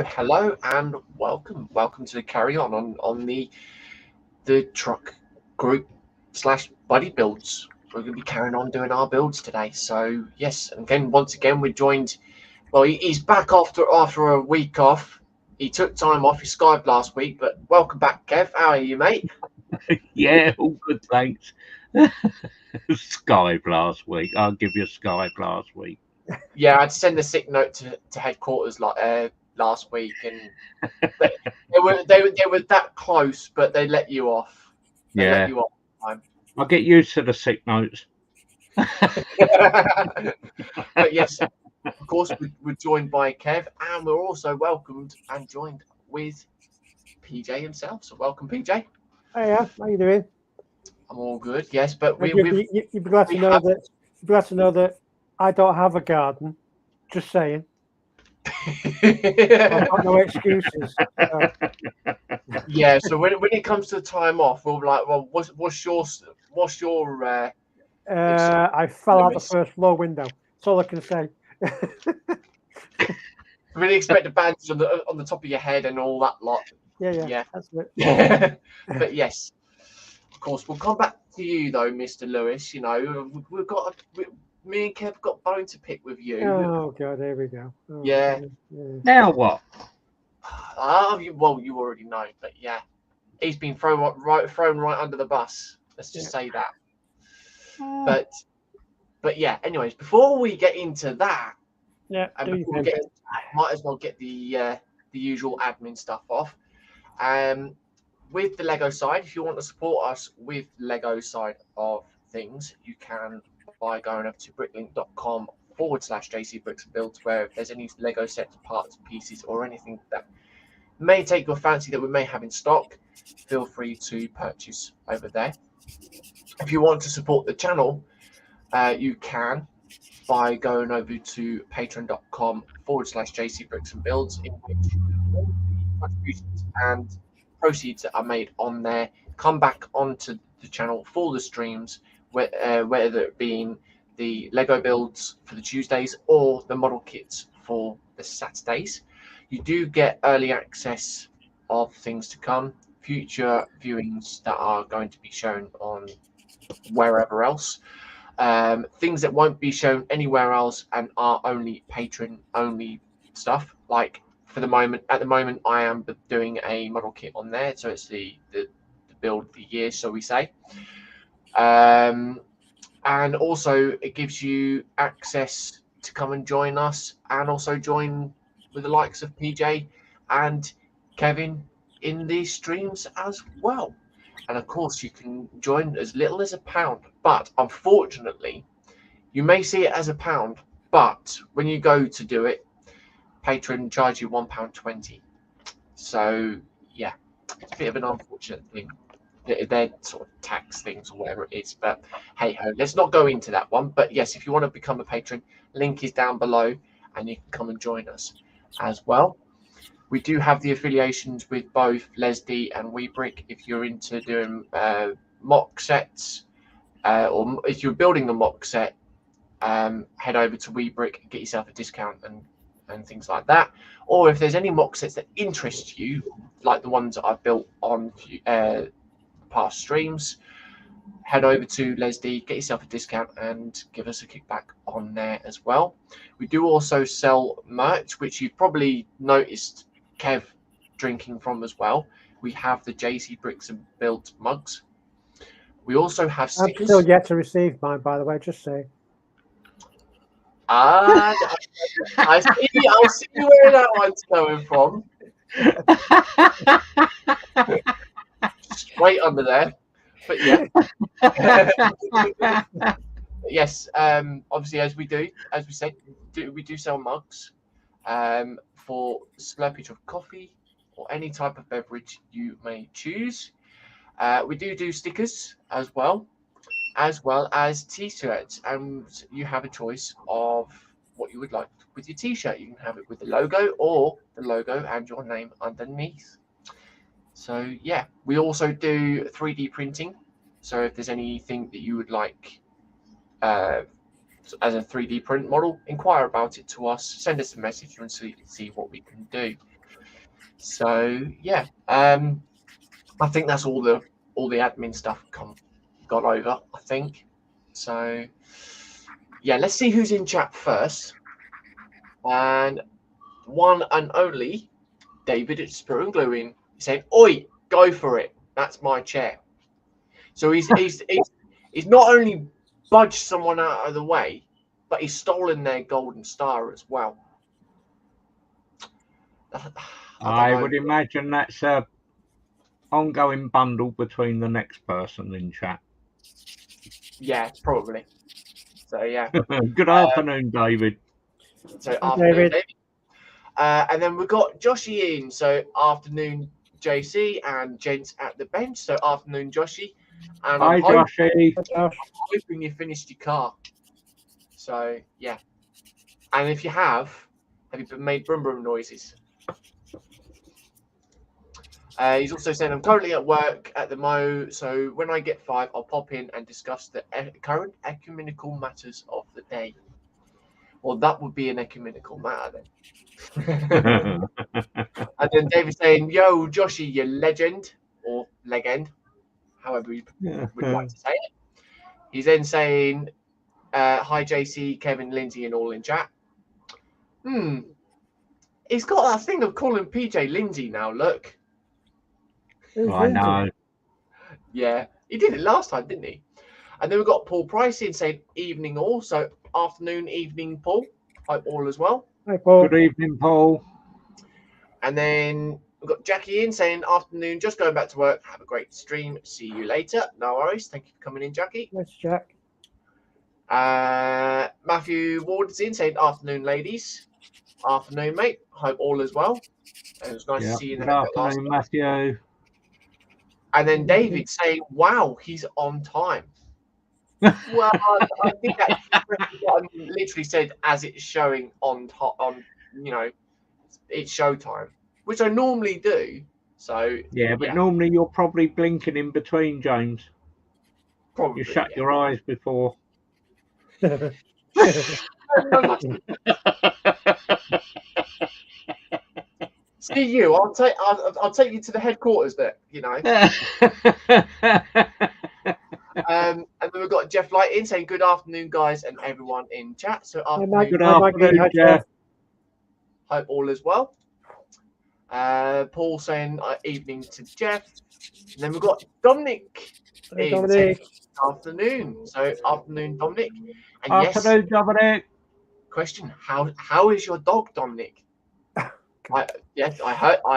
Hello, and welcome to the carry on the truck group slash buddy builds. We're going to be carrying on doing our builds today. So yes, and again, once again, we're joined. Well, he's back after a week off. He took time off. He Skyped last week, but welcome back, Kev. How are you, mate? Yeah, all good, thanks. Skype last week. I'll give you Skype last week. Yeah, I had to send a sick note to headquarters last week, and they were that close, but they let you off. They let Yeah, you off time. I'll get used to the sick notes. But yes, of course, we're joined by Kev, and we're also welcomed and joined with PJ himself. So welcome, PJ. Hiya, how you doing? I'm all good. Yes, but You'd be glad to know that. You'd be glad to know that I don't have a garden. Just saying. I've got no excuses. Yeah. So when it comes to the time off, we'll be like, well, what's your I fell out the first floor window. That's all I can say. really expect the bandage on the top of your head and all that lot. Yeah. That's it. But yes, of course, we'll come back to you though, Mr. Lewis. You know, me and Kev got a bone to pick with you. Oh god, there we go. Oh, Yeah. Now what? Well, you already know, but yeah, he's been thrown right under the bus. Let's just say that. But yeah. Anyways, before we get into that, might as well get the usual admin stuff off. With the Lego side, if you want to support us with Lego side of things, you can by going over to bricklink.com/JCBricksBuilds, where if there's any Lego sets, parts, pieces, or anything that may take your fancy that we may have in stock, feel free to purchase over there. If you want to support the channel, you can by going over to patreon.com/JCBricksBuilds, in which all the contributions and proceeds that are made on there come back onto the channel for the streams, whether it being the Lego builds for the Tuesdays or the model kits for the Saturdays. You do get early access of things to come, future viewings that are going to be shown on wherever else, things that won't be shown anywhere else and are only patron only stuff. Like at the moment I am doing a model kit on there, so it's the build of the year, so we say. And also it gives you access to come and join us, and also join with the likes of PJ and Kevin in these streams as well. And of course you can join as little as £1, but unfortunately you may see it as £1, but when you go to do it, Patreon charge you £1.20. So yeah, it's a bit of an unfortunate thing. They're sort of tax things or whatever it is, but hey ho, let's not go into that one. But yes, if you want to become a patron, link is down below and you can come and join us as well. We do have the affiliations with both LesDiy and Webricks. If you're into doing mock sets, or if you're building the mock set, head over to Webricks, get yourself a discount and things like that. Or if there's any mock sets that interest you, like the ones that I've built on past streams, head over to LesDiy, get yourself a discount and give us a kickback on there as well. We do also sell merch, which you've probably noticed Kev drinking from as well. We have the JC Bricks and Built mugs. We also have stickers. I'm still yet to receive mine, by the way, just say. I see where that one's coming from. Straight under there. But yeah. Yes, obviously as we said, we do sell mugs for slurpage of coffee or any type of beverage you may choose. We do stickers as well as t-shirts, and you have a choice of what you would like with your t-shirt. You can have it with the logo or the logo and your name underneath. So yeah, we also do 3D printing. So if there's anything that you would like as a 3D print model, inquire about it to us, send us a message and see what we can do. So yeah, I think that's all the admin stuff got over. I think so. Yeah, let's see who's in chat first. And one and only David at Spirit and Gluing saying, "Oi, go for it. That's my chair." So he's not only budged someone out of the way, but he's stolen their golden star as well. I would imagine that's a ongoing bundle between the next person in chat. Yeah, probably. So yeah. Good afternoon, David. So Hi, afternoon, David. David. And then we've got Joshy in. So afternoon, JC and gents at the bench. So afternoon, Joshy. And Hi, Joshy. I'm hoping you finished your car. So yeah. And if you have you made brum brum noises? He's also saying, I'm currently at work at the Mo, so when I get 5, I'll pop in and discuss the current ecumenical matters of the day. Well, that would be an ecumenical matter then. And then David saying, yo, Joshy, you legend, or legend, however you would like to say it. He's then saying, hi, JC, Kevin, Lindsay, and all in chat. He's got that thing of calling PJ Lindsay now, look. I know. Yeah, he did it last time, didn't he? And then we've got Paul Price in saying evening all. So afternoon, evening, Paul. Hope all as well. Hi, Paul. Good evening, Paul. And then we've got Jackie in saying afternoon, just going back to work. Have a great stream. See you later. No worries. Thank you for coming in, Jackie. Yes, Jack. Matthew Ward is in saying afternoon, ladies. Afternoon, mate. Hope all as well. And it was nice to see you in the Good afternoon, Matthew. And then David saying, wow, he's on time. Well, I think that's what I literally said as it's showing on, it's showtime, which I normally do. So yeah, but normally you're probably blinking in between, James. Probably, you shut your eyes before. See you. I'll take you to the headquarters there. And then we've got Jeff Light in saying good afternoon, guys, and everyone in chat. So afternoon, good afternoon, Jeff. Hope all is well. Paul saying evening to Jeff. And then we've got Dominic. Hey, Dominic. Afternoon. So afternoon, Dominic. And afternoon, yes, Dominic. Question: How is your dog, Dominic? I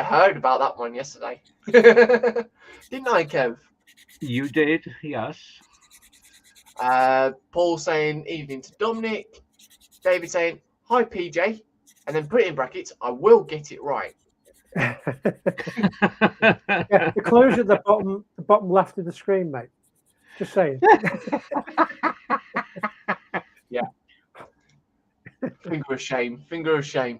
heard about that one yesterday. Didn't I, Kev? You did, yes. Paul saying evening to Dominic. David saying hi, PJ, and then put it in brackets. I will get it right. Yeah, the clue's at the bottom left of the screen, mate. Just saying. Yeah. Finger of shame. Finger of shame.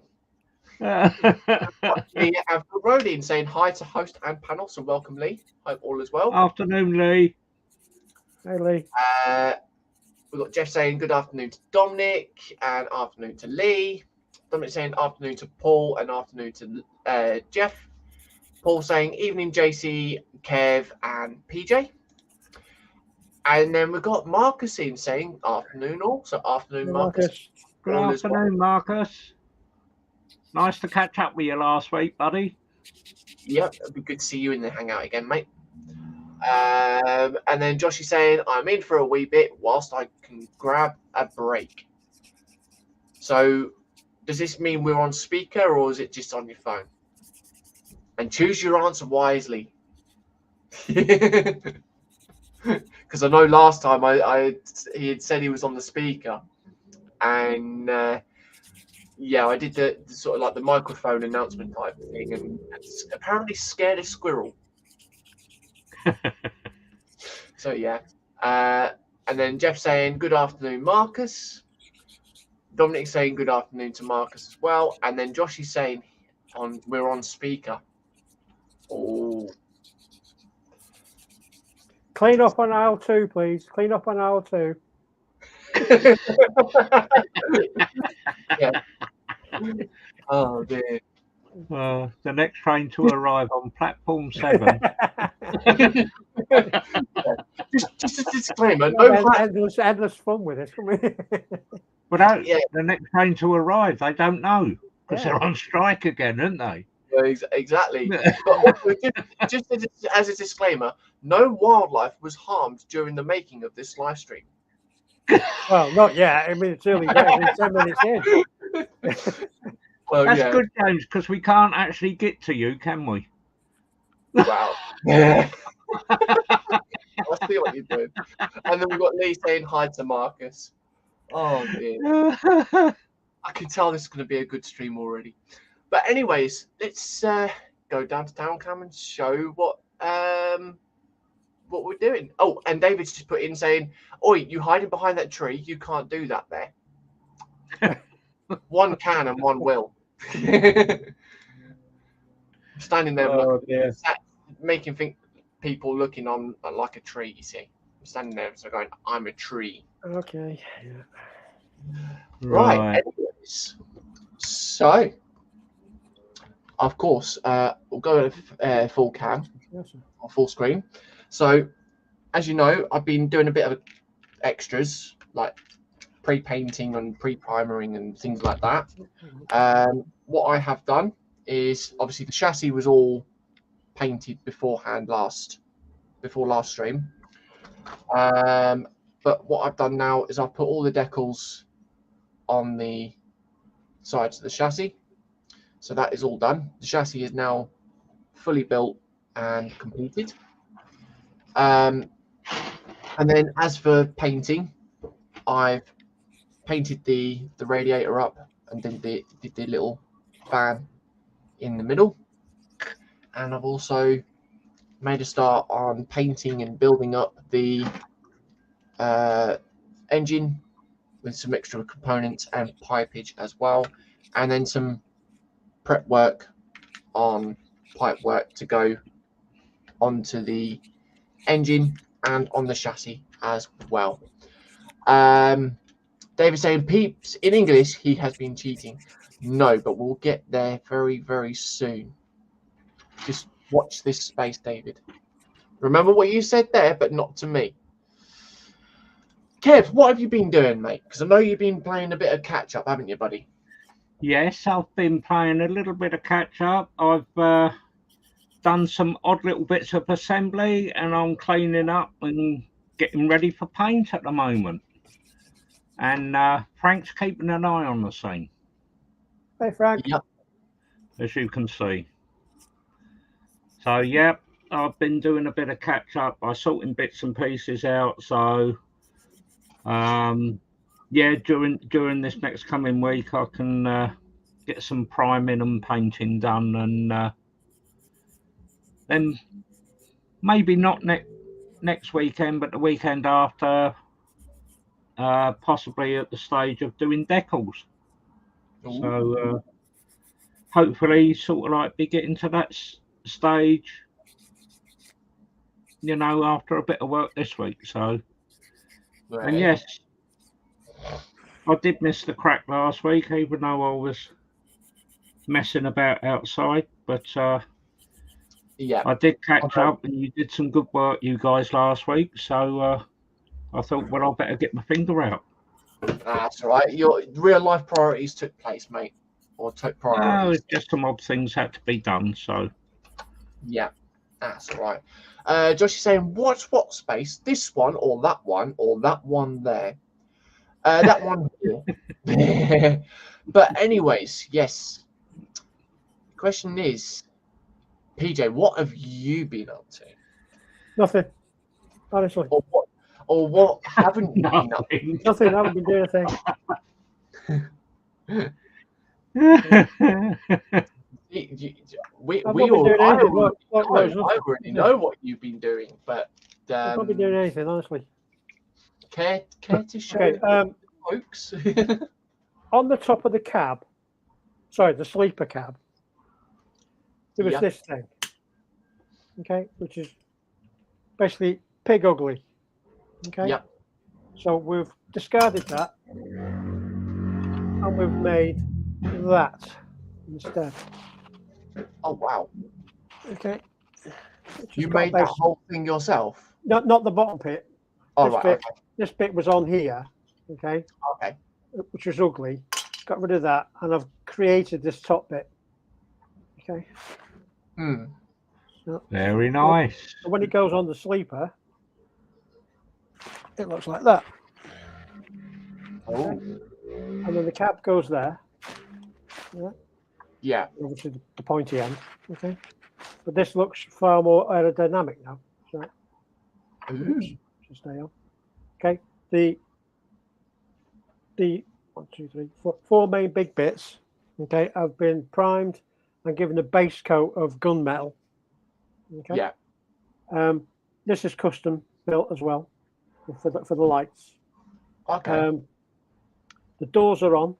We have Rodin saying hi to host and panel, so welcome, Lee. Hope all is well. Afternoon, Lee. Hey, Lee. We've got Jeff saying good afternoon to Dominic and afternoon to Lee. Dominic saying afternoon to Paul and afternoon to Jeff. Paul saying evening, JC, Kev, and PJ. And then we've got Marcus in saying afternoon all. So afternoon, Hey, Marcus. Good afternoon, Marcus. Nice to catch up with you last week, buddy. Yep, it'd be good to see you in the hangout again, mate. And then Josh is saying, I'm in for a wee bit whilst I can grab a break. So does this mean we're on speaker or is it just on your phone? And choose your answer wisely. Because I know last time he had said he was on the speaker. And yeah, I did the sort of like the microphone announcement type thing and apparently scared a squirrel. So yeah, and then Jeff saying good afternoon, Marcus. Dominic saying good afternoon to Marcus as well, and then Josh is saying we're on speaker. Oh, Clean up on aisle 2, please. Clean up on aisle 2. Yeah. Oh dear. The next train to arrive on platform 7. Just a disclaimer. No, endless fun with this. But the next train to arrive, they don't know because they're on strike again, aren't they? Exactly. But also, just as a disclaimer, no wildlife was harmed during the making of this live stream. Well, not yet. I mean, it's early days. It's 10 minutes in. Well, that's good, James, because we can't actually get to you, can we? Wow. Yeah. I see what you're doing. And then we've got Lee saying hi to Marcus. Oh, dear. I can tell this is going to be a good stream already. But anyways, let's go down to Town Cam and show what we're doing. Oh, and David's just put in saying, "Oi, you hiding behind that tree? You can't do that there." One can and one will. Standing there, making people looking on like a tree. You see, I'm standing there, so going, "I'm a tree." Okay. Yeah. Right. Anyways, so of course, we'll go to full cam or full screen. So, as you know, I've been doing a bit of extras like pre-painting and pre-primering and things like that. What I have done is obviously the chassis was all painted beforehand before last stream. But what I've done now is I've put all the decals on the sides of the chassis. So that is all done. The chassis is now fully built and completed. And then as for painting, I've painted the radiator up and did the little fan in the middle. And I've also made a start on painting and building up the engine with some extra components and pipage as well. And then some prep work on pipe work to go onto the engine and on the chassis as well. David saying, "Peeps, in English, he has been cheating." No, but we'll get there very, very soon. Just watch this space, David. Remember what you said there, but not to me. Kev, what have you been doing, mate? Because I know you've been playing a bit of catch up, haven't you, buddy? Yes, I've been playing a little bit of catch up. I've done some odd little bits of assembly, and I'm cleaning up and getting ready for paint at the moment. And Frank's keeping an eye on the scene. Hey, Frank. Yep. As you can see. So, yeah, I've been doing a bit of catch up. I'm sorting bits and pieces out. So, yeah, during this next coming week, I can get some priming and painting done, and then maybe not next weekend, but the weekend after, possibly at the stage of doing decals. Ooh. So hopefully, sort of like be getting to that stage, you know, after a bit of work this week. So, right. And yes, I did miss the crack last week, even though I was messing about outside. But yeah, I did catch up, and you did some good work, you guys, last week. So I thought, well, I better get my finger out. That's all right. Your real life priorities took place, mate, or took priorities. No, just some odd things had to be done. So yeah, that's all right. Josh is saying, what space? This one, or that one, or that one there? That one here. But anyways, yes. Question is, PJ, what have you been up to? Nothing. Honestly. Or what haven't you been up to? Nothing. I haven't been doing I already know what you've been doing, but I've not been doing anything, honestly. Care to show folks? On the top of the cab, sorry, the sleeper cab, there was this thing, okay, which is basically pig ugly, okay? Yep. So we've discarded that, and we've made that instead. Oh wow! Okay. You made that whole thing yourself? Not the bottom bit. Oh right. Okay. This bit was on here. Okay. Okay. Which was ugly. Got rid of that, and I've created this top bit. Okay. Hmm. So, Very nice. so when it goes on the sleeper, it looks like that. Oh. And then the cab goes there. Yeah. Yeah. Obviously the pointy end. Okay. But this looks far more aerodynamic now. So, just stay on. Okay. The 1, 2, 3, 4 main big bits. Okay, have been primed and given a base coat of gunmetal. Okay. Yeah. This is custom built as well for the lights. Okay. The doors are on.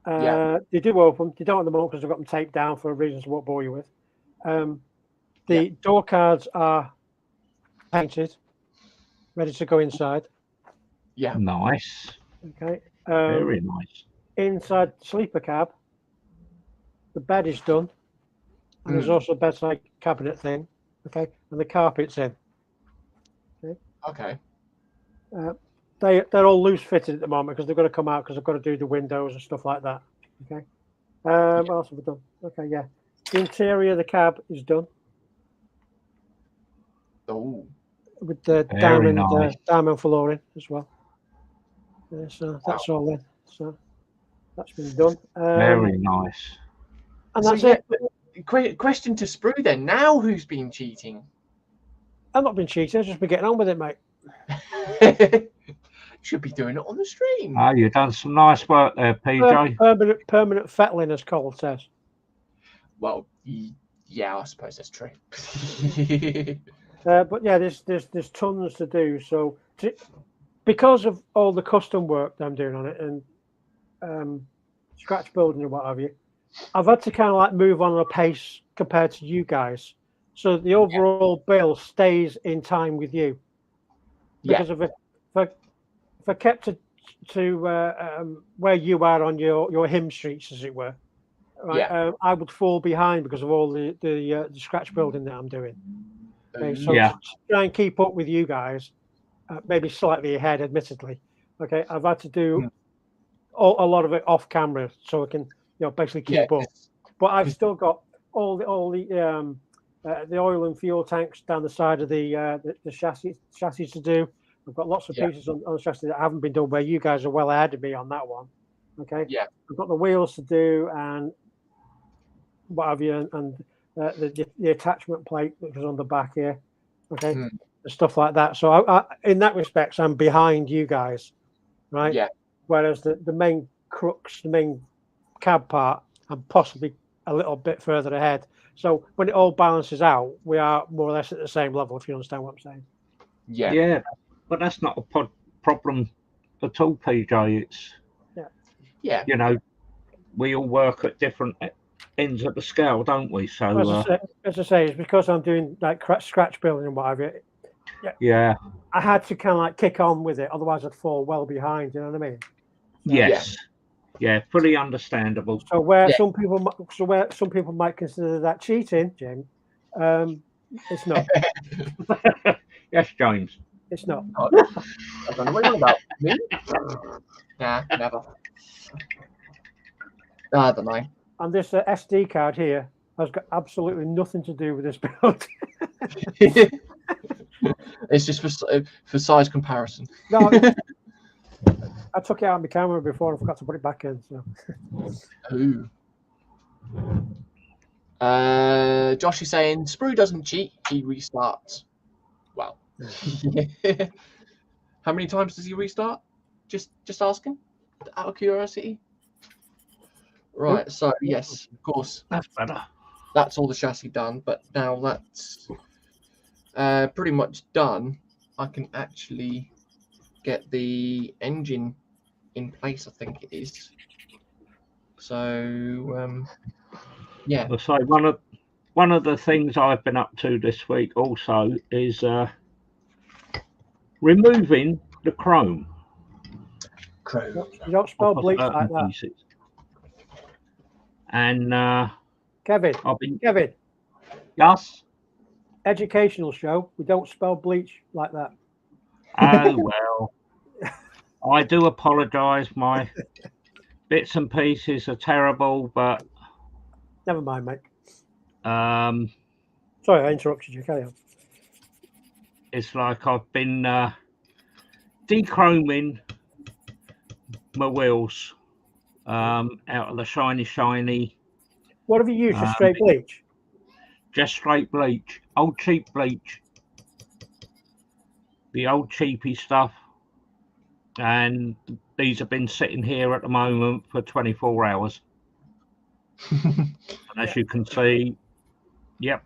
Yeah. They do open. They don't at the moment because I've got them taped down for reasons I won't bore you with. The door cards are painted, ready to go inside. Yeah. Nice. Okay. Very nice. Inside the sleeper cab, the bed is done. And there's also a bedside cabinet thing. Okay. And the carpet's in. Okay. Okay. They're all loose fitted at the moment because they've got to come out because I've got to do the windows and stuff like that. Okay. What else have we done? Okay, yeah. The interior of the cab is done. Oh. With the diamond flooring as well. Yeah, so that's all in. So that's been done. Very nice. And that's it. Question to Sprue then. Now who's been cheating? I've not been cheating. I've just been getting on with it, mate. Should be doing it on the stream. Oh, you've done some nice work there, PJ. Permanent fettling, as Cole says. Well, yeah, I suppose that's true. But yeah, there's tons to do. So because of all the custom work that I'm doing on it and scratch building and what have you, I've had to kind of like move on a pace compared to you guys. So the overall bill stays in time with you. Because if I kept to where you are on your hymn streets, as it were, right, I would fall behind because of all the scratch building that I'm doing. Okay, so to try and keep up with you guys, maybe slightly ahead, admittedly. Okay, I've had to do a lot of it off camera so I can basically keep up. But I've still got all the oil and fuel tanks down the side of the chassis to do. I've got lots of pieces on the chassis that haven't been done where you guys are well ahead of me on that one. Okay. Yeah. I've got the wheels to do and what have you, and the attachment plate that was on the back here. Okay. And stuff like that. So I in that respect, I'm behind you guys. Right. Yeah. Whereas the main crux, the main cab part, I'm possibly a little bit further ahead. So when it all balances out, we are more or less at the same level, if you understand what I'm saying. Yeah. Yeah. But that's not a problem at all, PJ. It's we all work at different ends of the scale, don't we? So as I say, it's because I'm doing like scratch building and what have you. Yeah. I had to kind of like kick on with it, otherwise I'd fall well behind. You know what I mean? Yes. Yeah, fully understandable. So some people might consider that cheating, Jim, it's not. Yes, James. It's not. I don't know what you're about. Me? Nah, never. I don't know. And this SD card here has got absolutely nothing to do with this build. It's just for size comparison. No, I took it out of my camera before. I forgot to put it back in. So. Ooh. Josh is saying Sprue doesn't cheat; he restarts. Wow. How many times does he restart? Just asking, out of curiosity. Right. So yes, of course. That's better. That's all the chassis done, but now that's pretty much done. I can actually get the engine in place. I think it is. So yeah. So one of the things I've been up to this week also is removing the chrome. You don't spell bleach like that. Pieces. And Kevin. Kevin. Yes. Educational show. We don't spell bleach like that. Oh well. I do apologise. My bits and pieces are terrible, but never mind, mate. Sorry, I interrupted you. Carry on. It's like I've been dechroming my wheels out of the shiny. What have you used? Just straight bleach? Just straight bleach. Old cheap bleach. The old cheapy stuff. And these have been sitting here at the moment for 24 hours. And as you can see, yep,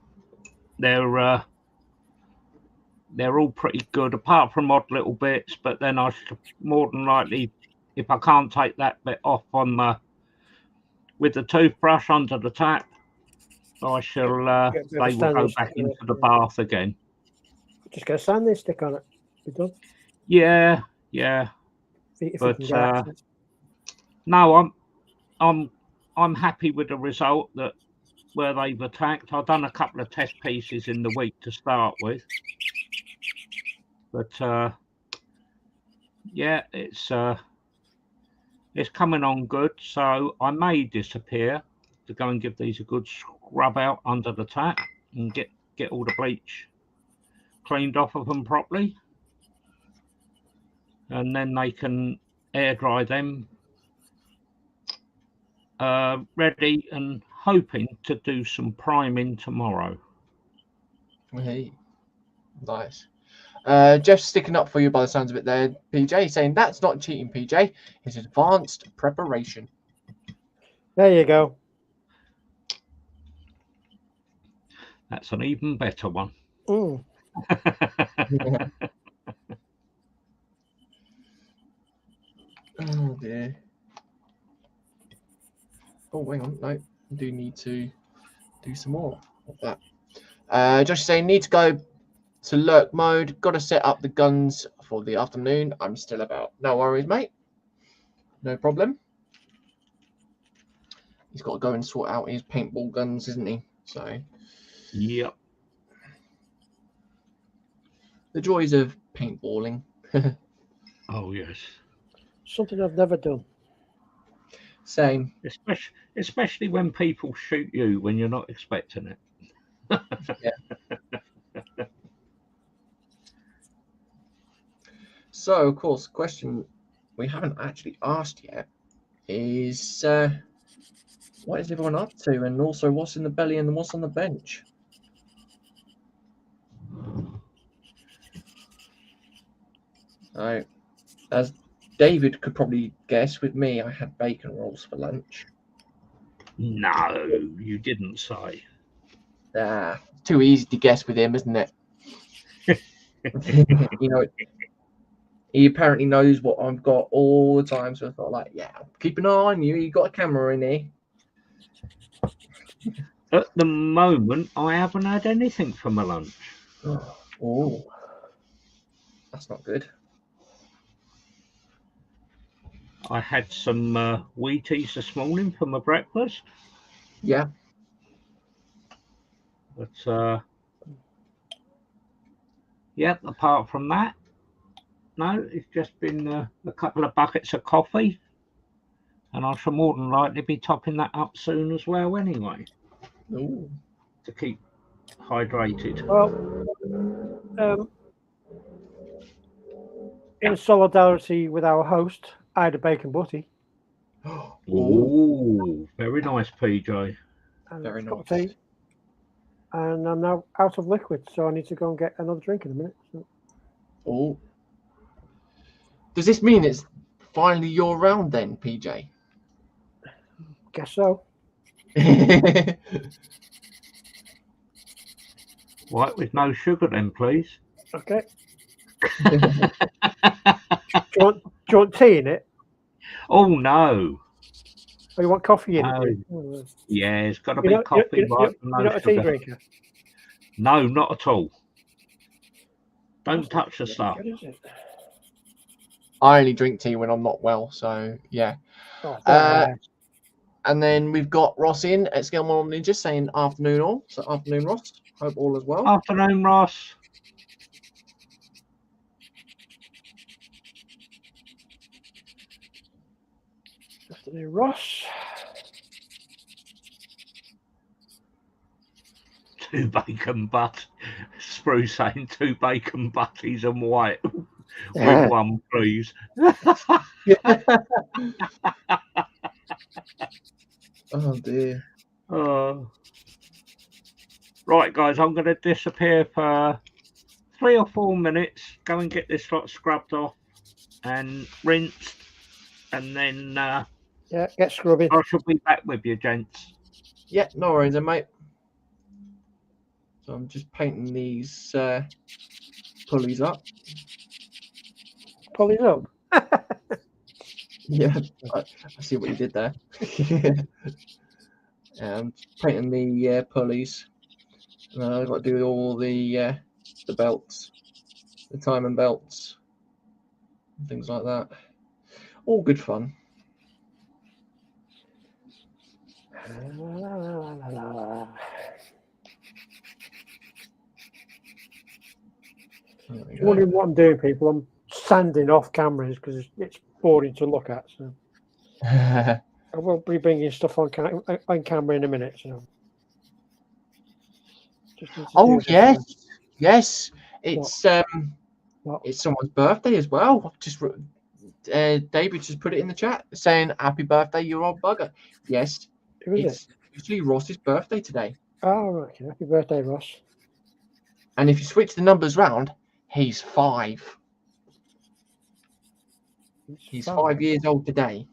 they're all pretty good, apart from odd little bits. But then I should more than likely, if I can't take that bit off on with the toothbrush under the tap, I shall they will go back into the bath again. Just get a sanding stick on it. Be done. Yeah. But no, I'm happy with the result that where they've attacked. I've done a couple of test pieces in the week to start with, but yeah, it's coming on good. So I may disappear to go and give these a good scrub out under the tap and get all the bleach cleaned off of them properly, and then they can air dry them ready and hoping to do some priming tomorrow. Hey, nice. Jeff's sticking up for you by the sounds of it there, PJ, saying that's not cheating, PJ. It's advanced preparation. There you go. That's an even better one. Mm. Oh dear. Oh, hang on. No, I do need to do some more of that. Josh is saying, need to go to lurk mode. Got to set up the guns for the afternoon. I'm still about. No worries, mate. No problem. He's got to go and sort out his paintball guns, isn't he? So. Yep. The joys of paintballing. Oh yes. Something I've never done. Same. Especially when people shoot you when you're not expecting it. Yeah. So, of course, the question we haven't actually asked yet is what is everyone up to, and also what's in the belly and what's on the bench? As David could probably guess, with me, I had bacon rolls for lunch. No, you didn't say. Too easy to guess with him, isn't it? You know, he apparently knows what I've got all the time, so I thought, like, yeah, keep an eye on you. You got a camera in here. At the moment, I haven't had anything for my lunch. Oh, that's not good. I had some Wheaties this morning for my breakfast. Yeah. But, yeah, apart from that, no, it's just been a couple of buckets of coffee. And I shall more than likely be topping that up soon as well anyway. Ooh. To keep hydrated. Well, in solidarity with our host, I had a bacon butty. Oh, very nice, PJ. Very nice. Tea, and I'm now out of liquid, so I need to go and get another drink in a minute. So. Oh. Does this mean it's finally your round then, PJ? Guess so. Right, with no sugar then, please. Okay. do you want tea in it? Oh, no. Oh, you want coffee in it? Yeah, it's got to be coffee. You're not a tea drinker? No, not at all. Don't touch the stuff. I only drink tea when I'm not well, so yeah. And then we've got Ross in at Scale Ninja saying afternoon all. So afternoon, Ross. Hope all is well. Afternoon, Ross. Afternoon, Ross. 2 bacon butt. Spruce saying 2 bacon butties and white with 1, please. Oh dear. Right, guys, I'm going to disappear for 3 or 4 minutes. Go and get this lot scrubbed off and rinsed, and then yeah, get scrubbing. I shall be back with you, gents. Yeah, no worries, then, mate. So I'm just painting these pulleys up. Pulleys up. Yeah, I see what you did there. Painting the pulleys. I've got to do all the belts, the timing belts, and things like that. All good fun. Wondering what I'm doing, people. I'm sanding off cameras because it's boring to look at. So I will be bringing stuff on camera in a minute. So. Oh yes, yes. It's it's someone's birthday as well. David just put it in the chat saying happy birthday, you old bugger. Yes, it's usually Ross's birthday today. Oh, okay. Happy birthday, Ross. And if you switch the numbers round, he's 5. He's 5 years old today.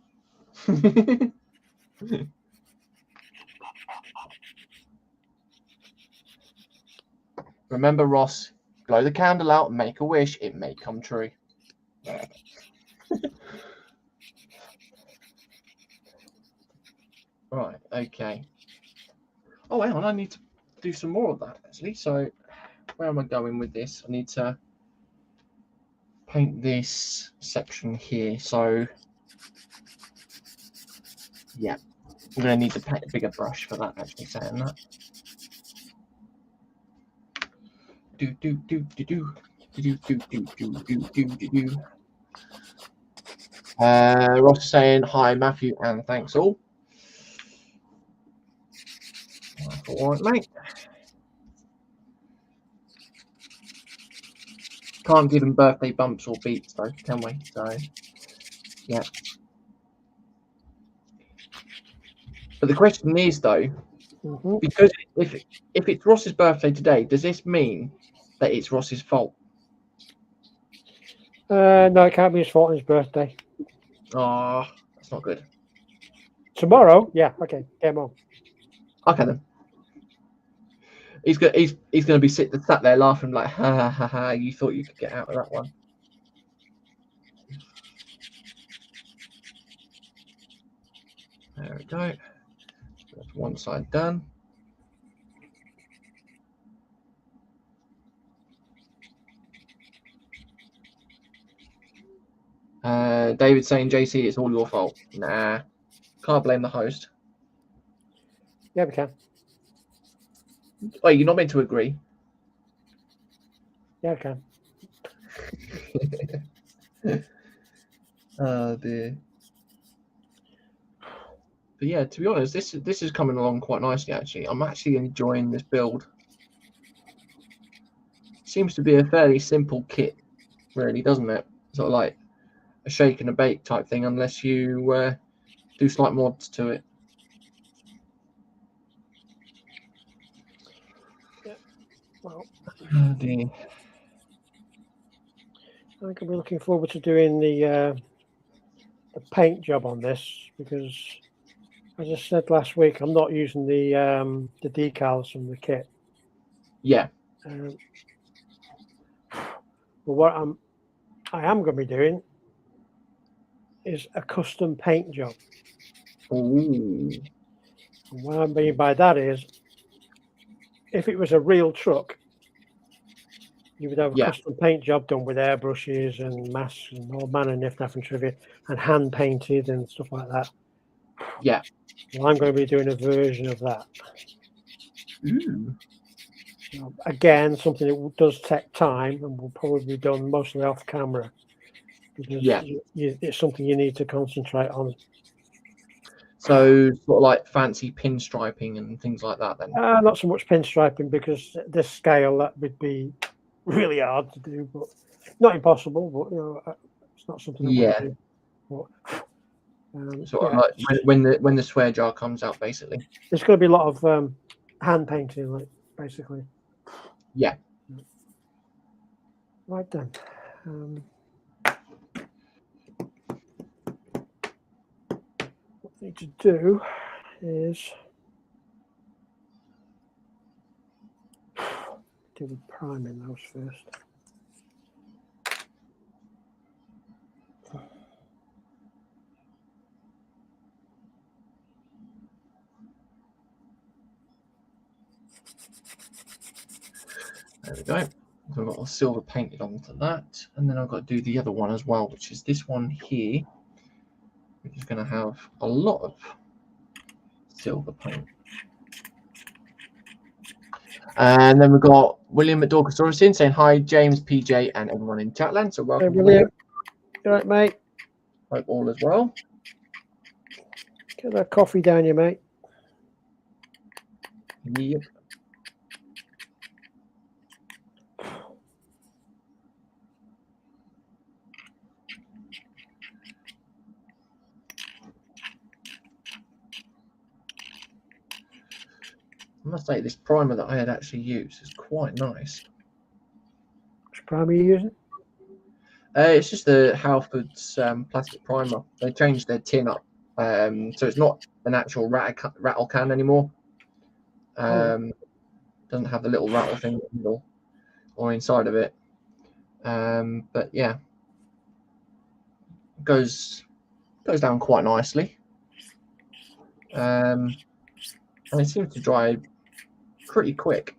Remember, Ross, blow the candle out and make a wish. It may come true. Right, okay. Oh, hang on, I need to do some more of that, actually. So, where am I going with this? I need to paint this section here. So, yeah, I'm going to need to paint a bigger brush for that, actually, saying that. Ross saying hi, Matthew, and thanks all. All right, mate. Can't give him birthday bumps or beats, though, can we? So, yeah. But the question is, though, because if it's Ross's birthday today, does this mean that it's Ross's fault? No, it can't be his fault on his birthday. Oh, that's not good. Tomorrow? Yeah, okay, game on. Okay then. He's going to be sat there laughing like, ha ha ha ha. You thought you could get out of that one. There we go. That's one side done. David saying, JC, it's all your fault. Nah, can't blame the host. Yeah, we can. Wait, you're not meant to agree. Yeah, we can. Oh dear. But yeah, to be honest, this is coming along quite nicely. Actually, I'm actually enjoying this build. Seems to be a fairly simple kit, really, doesn't it? Sort of like a shake and a bake type thing, unless you do slight mods to it. Yeah. Well, oh dear. I think I'll be looking forward to doing the paint job on this because, as I said last week, I'm not using the decals from the kit. Yeah. But what I am going to be doing is a custom paint job. Ooh. And what I mean by that is, if it was a real truck, you would have a custom paint job done with airbrushes and masks and all manner of nothing trivia and hand painted and stuff like that. Yeah. Well, I'm going to be doing a version of that. Ooh. Again, something that does take time and will probably be done mostly off camera because it's something you need to concentrate on. So sort of like fancy pinstriping and things like that then? Not so much pinstriping because at this scale that would be really hard to do, but not impossible. But it's not something I want to do. But, sort of like when the swear jar comes out, basically. There's going to be a lot of hand painting, like basically. Yeah. Right then. What I need to do is do the priming those first. There we go. So I've got a silver painted onto that, and then I've got to do the other one as well, which is this one here, which is going to have a lot of silver paint. And then we've got William at Dorcasaurus saying hi, James, PJ, and everyone in Chatland. So welcome. Hey, William. You all right, mate? Hope all is well. Get that coffee down you, mate. Yep. I must say, this primer that I had actually used is quite nice. Which primer are you using? It's just the Halford's plastic primer. They changed their tin up, so it's not an actual rattle can anymore. Doesn't have the little rattle thing in the middle or inside of it. But yeah, goes down quite nicely. And it seems to dry pretty quick.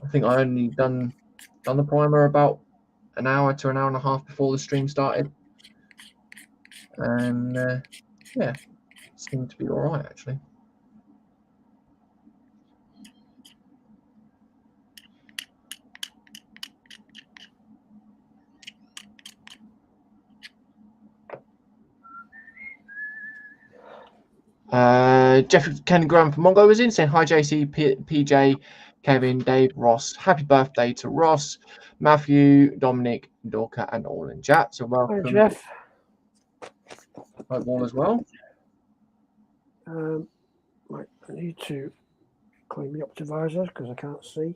I think I only done the primer about an hour to an hour and a half before the stream started, and yeah, it seemed to be all right actually. Jeff Kennegram from Mongo was in saying hi, JC, PJ, Kevin, Dave, Ross. Happy birthday to Ross, Matthew, Dominic, Dorca, and all in chat. So welcome. Hi, Jeff. Hope all as well. Right, I need to clean me up to visors because I can't see.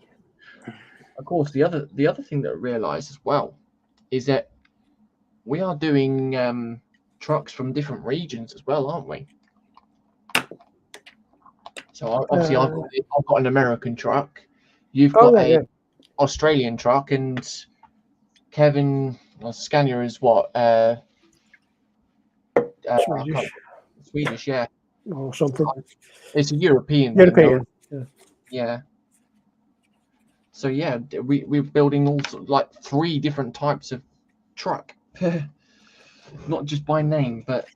Of course, the other thing that I realised as well is that we are doing trucks from different regions as well, aren't we? So obviously, I've got an American truck. You've got a Australian truck, and Kevin, Scania is what? Swedish, yeah. Or something. It's a European. European. Yeah. So yeah, we're building all like 3 different types of truck, not just by name, but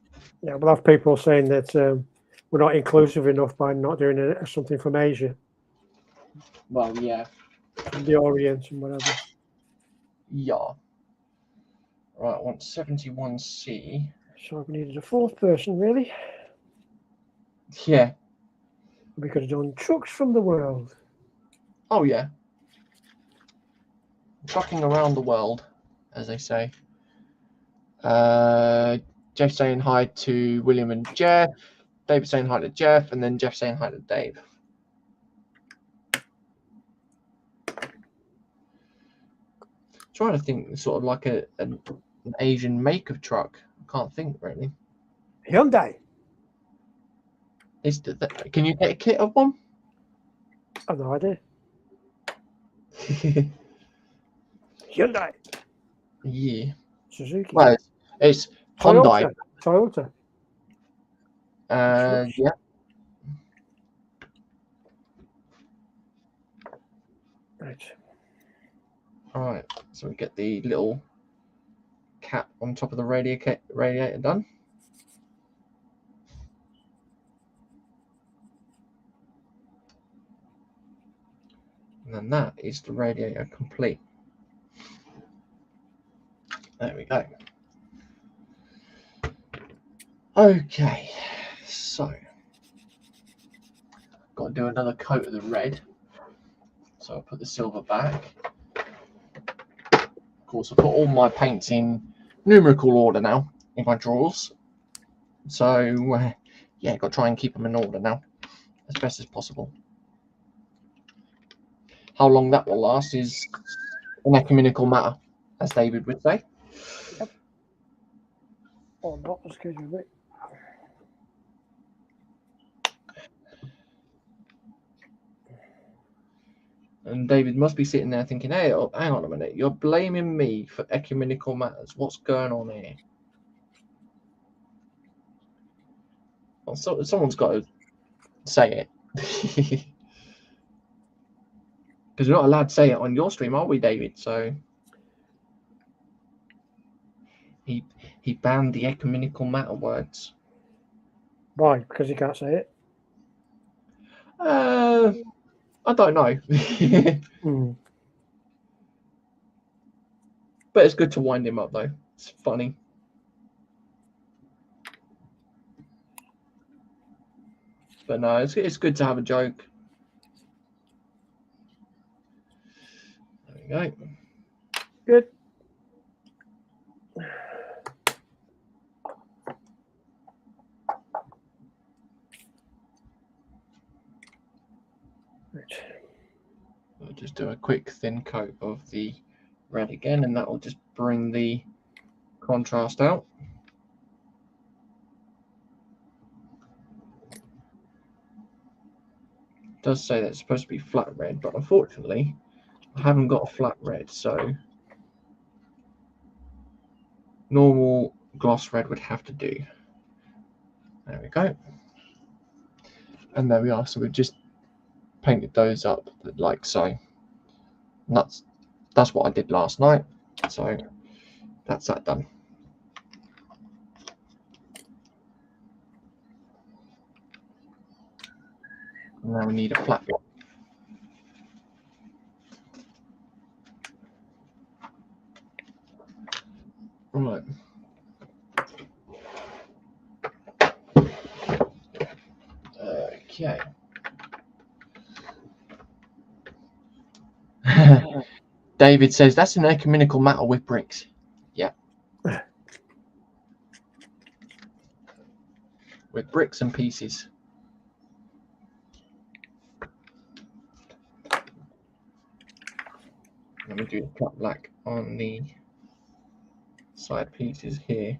yeah, we'll have people saying that we're not inclusive enough by not doing something from Asia. Well, yeah, from the Orient and whatever. Yeah. Right, I want 71C. So we needed a 4th person, really. Yeah. We could have done trucks from the world. Oh yeah. Trucking around the world, as they say. Jeff saying hi to William and Jeff. David saying hi to Jeff, and then Jeff saying hi to Dave. Trying to think, sort of like an Asian make of truck. I can't think really. Hyundai. Can you get a kit of one? I've no idea. Hyundai. Yeah. Suzuki. Well, it's Hyundai. Toyota. Yeah. Right. All right. So we get the little cap on top of the radiator done. And then that is the radiator complete. There we go. Okay, so got to do another coat of the red. So I'll put the silver back. Of course, I put all my paints in numerical order now in my drawers. So yeah, got to try and keep them in order now as best as possible. How long that will last is an ecumenical matter, as David would say. Yep. Or not, excuse me. And David must be sitting there thinking, hey, oh, hang on a minute, you're blaming me for ecumenical matters. What's going on here? Well, so, someone's got to say it. Because we're not allowed to say it on your stream, are we, David? So he banned the ecumenical matter words. Why? Because he can't say it? I don't know. But it's good to wind him up, though. It's funny. But no, it's good to have a joke. There we go. Good. I'll just do a quick thin coat of the red again, and that will just bring the contrast out. It does say that it's supposed to be flat red, but unfortunately I haven't got a flat red, so normal gloss red would have to do. There we go. And there we are. So we've just painted those up like so. And that's what I did last night. So that's that done. And now we need a flat one. Right. Okay. David says that's an ecumenical matter with bricks. Yeah. With bricks and pieces. Let me do the flat black on the side pieces here.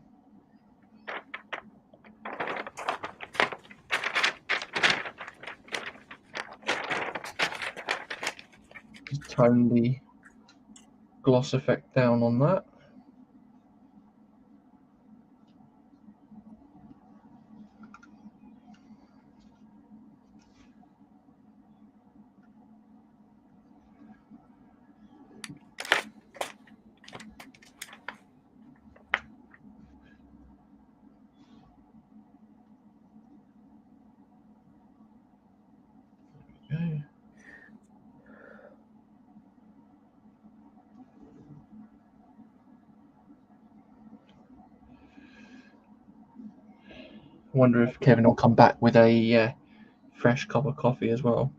Just tone the gloss effect down on that. Okay. I wonder if Kevin will come back with a fresh cup of coffee as well.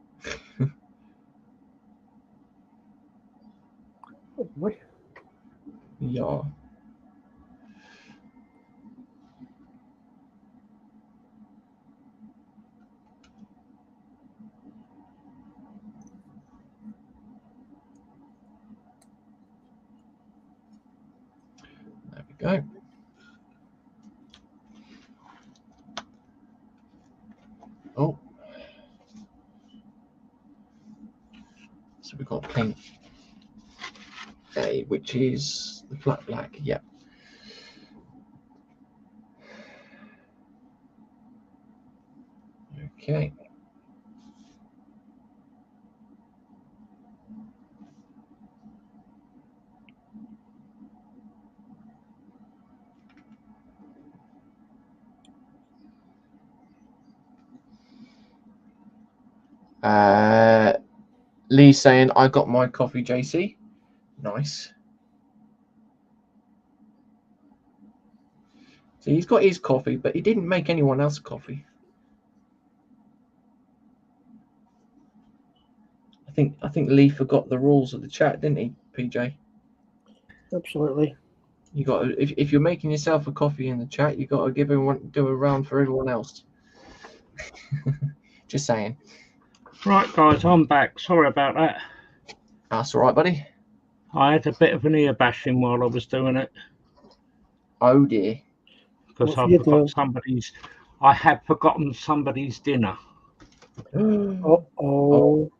Probably. Yeah. There we go. Oh. So we've got paint A, which is the flat black. Yep. Okay. Lee's saying, I got my coffee, JC. Nice. So he's got his coffee, but he didn't make anyone else coffee. I think Lee forgot the rules of the chat, didn't he, PJ? Absolutely. You got to, if you're making yourself a coffee in the chat, you got to give everyone, do a round for everyone else. Just saying. Right, guys, I'm back. Sorry about that. That's all right, buddy. I had a bit of an ear bashing while I was doing it. Oh dear. Because I had forgotten somebody's dinner. Oh.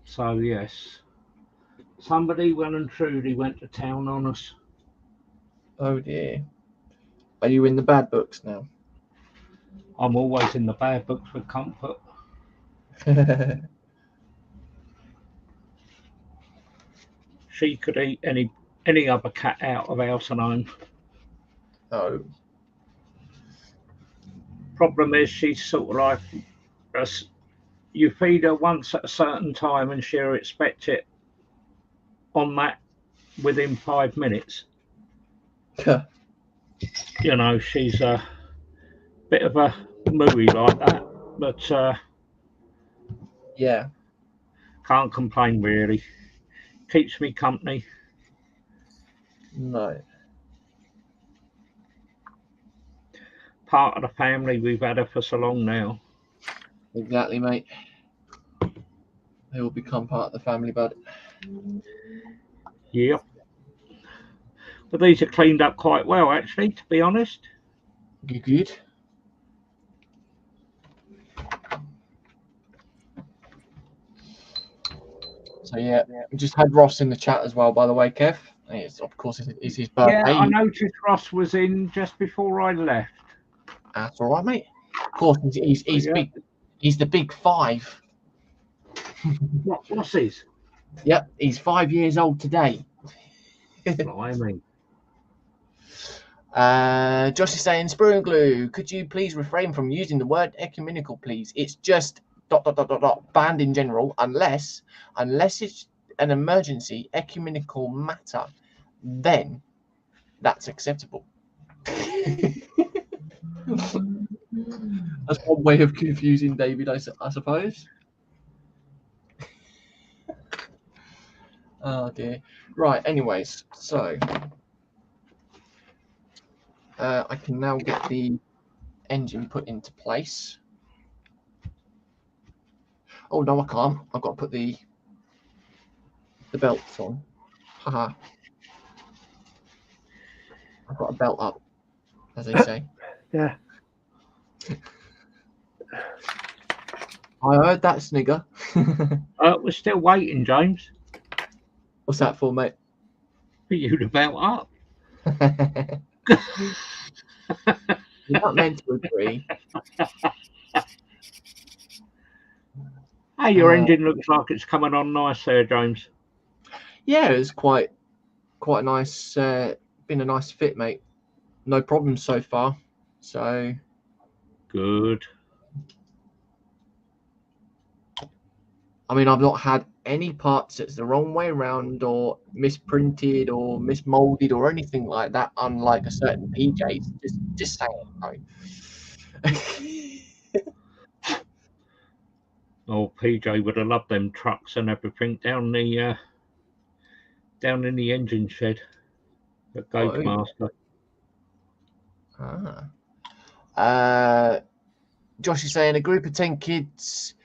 So yes, somebody well and truly went to town on us. Oh dear. Are you in the bad books now? I'm always in the bad books for comfort. She could eat any other cat out of house and home. Oh. Problem is, she's sort of like, you feed her once at a certain time and she'll expect it on that within 5 minutes. You know, she's a bit of a mooey like that, but yeah, can't complain really. Keeps me company. No. Part of the family. We've had her for so long now. Exactly, mate. They will become part of the family, bud. Yep. But these are cleaned up quite well, actually, to be honest. Good. So yeah, we just had Ross in the chat as well, by the way, Kev. Of course, it's his birthday. Yeah, I noticed Ross was in just before I left. That's all right, mate. Of course, he's big. He's the big 5. What's his? Yep, he's 5 years old today. Blimey. Josh is saying, Sprue and Glue, could you please refrain from using the word ecumenical, please? It's just ... banned in general, unless it's an emergency ecumenical matter, then that's acceptable. That's one way of confusing David, I suppose. Oh dear. Right, anyways, so I can now get the engine put into place. Oh no, I can't. I've got to put the belts on. Haha. I've got a belt up, as they say. Yeah. I heard that snigger. We're still waiting, James. What's that for, mate? For you to belt up. You're not meant to agree. Hey, your engine looks like it's coming on nice there, James. Yeah, it's quite a nice, been a nice fit, mate. No problems so far. So good. I mean, I've not had any parts that's the wrong way around or misprinted or mismolded or anything like that, unlike a certain PJ. Just saying, right? Oh, PJ would have loved them trucks and everything down in the engine shed at Gauge Master. Josh is saying a group of 10 kids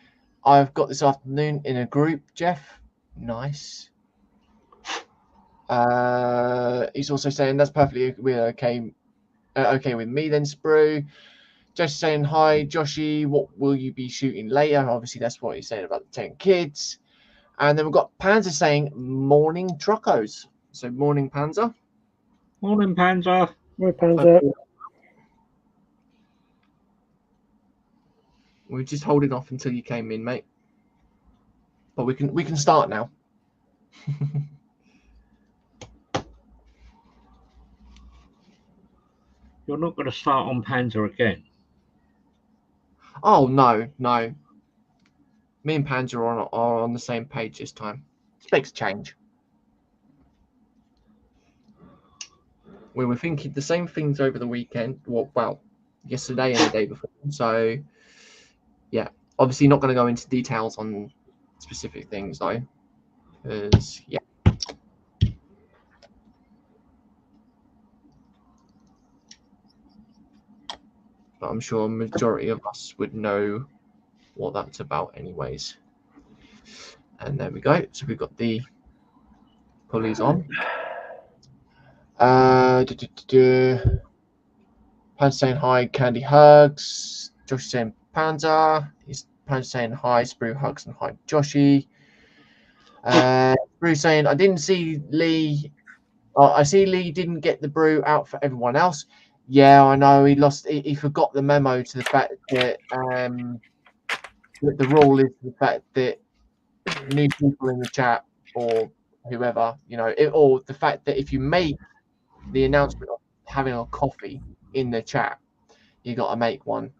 I've got this afternoon in a group, Jeff. Nice. He's also saying that's perfectly okay with me then, Sprue. Josh saying, hi, Joshy, what will you be shooting later? Obviously, that's what he's saying about the 10 kids. And then we've got Panzer saying, morning truckos. So, morning, Panzer. Morning, Panzer. Morning, Panzer. We're just holding off until you came in, mate. But we can start now. You're not going to start on Panzer again. Oh, no. Me and Panzer are on the same page this time. Specs change. We were thinking the same things over the weekend. Well, yesterday and the day before. So, yeah, obviously not going to go into details on specific things though, because yeah. But I'm sure a majority of us would know what that's about anyways. And there we go. So we've got the pulleys on. Panzer saying hi, Candy hugs. Josh saying Panzer. He's Panzer saying hi, Sprue hugs and hi, Joshy. Sprue saying I didn't see Lee. I see Lee didn't get the brew out for everyone else. Yeah, I know. He forgot the memo to the fact that the rule is the fact that new people in the chat or whoever, or the fact that if you make the announcement of having a coffee in the chat, you got to make one.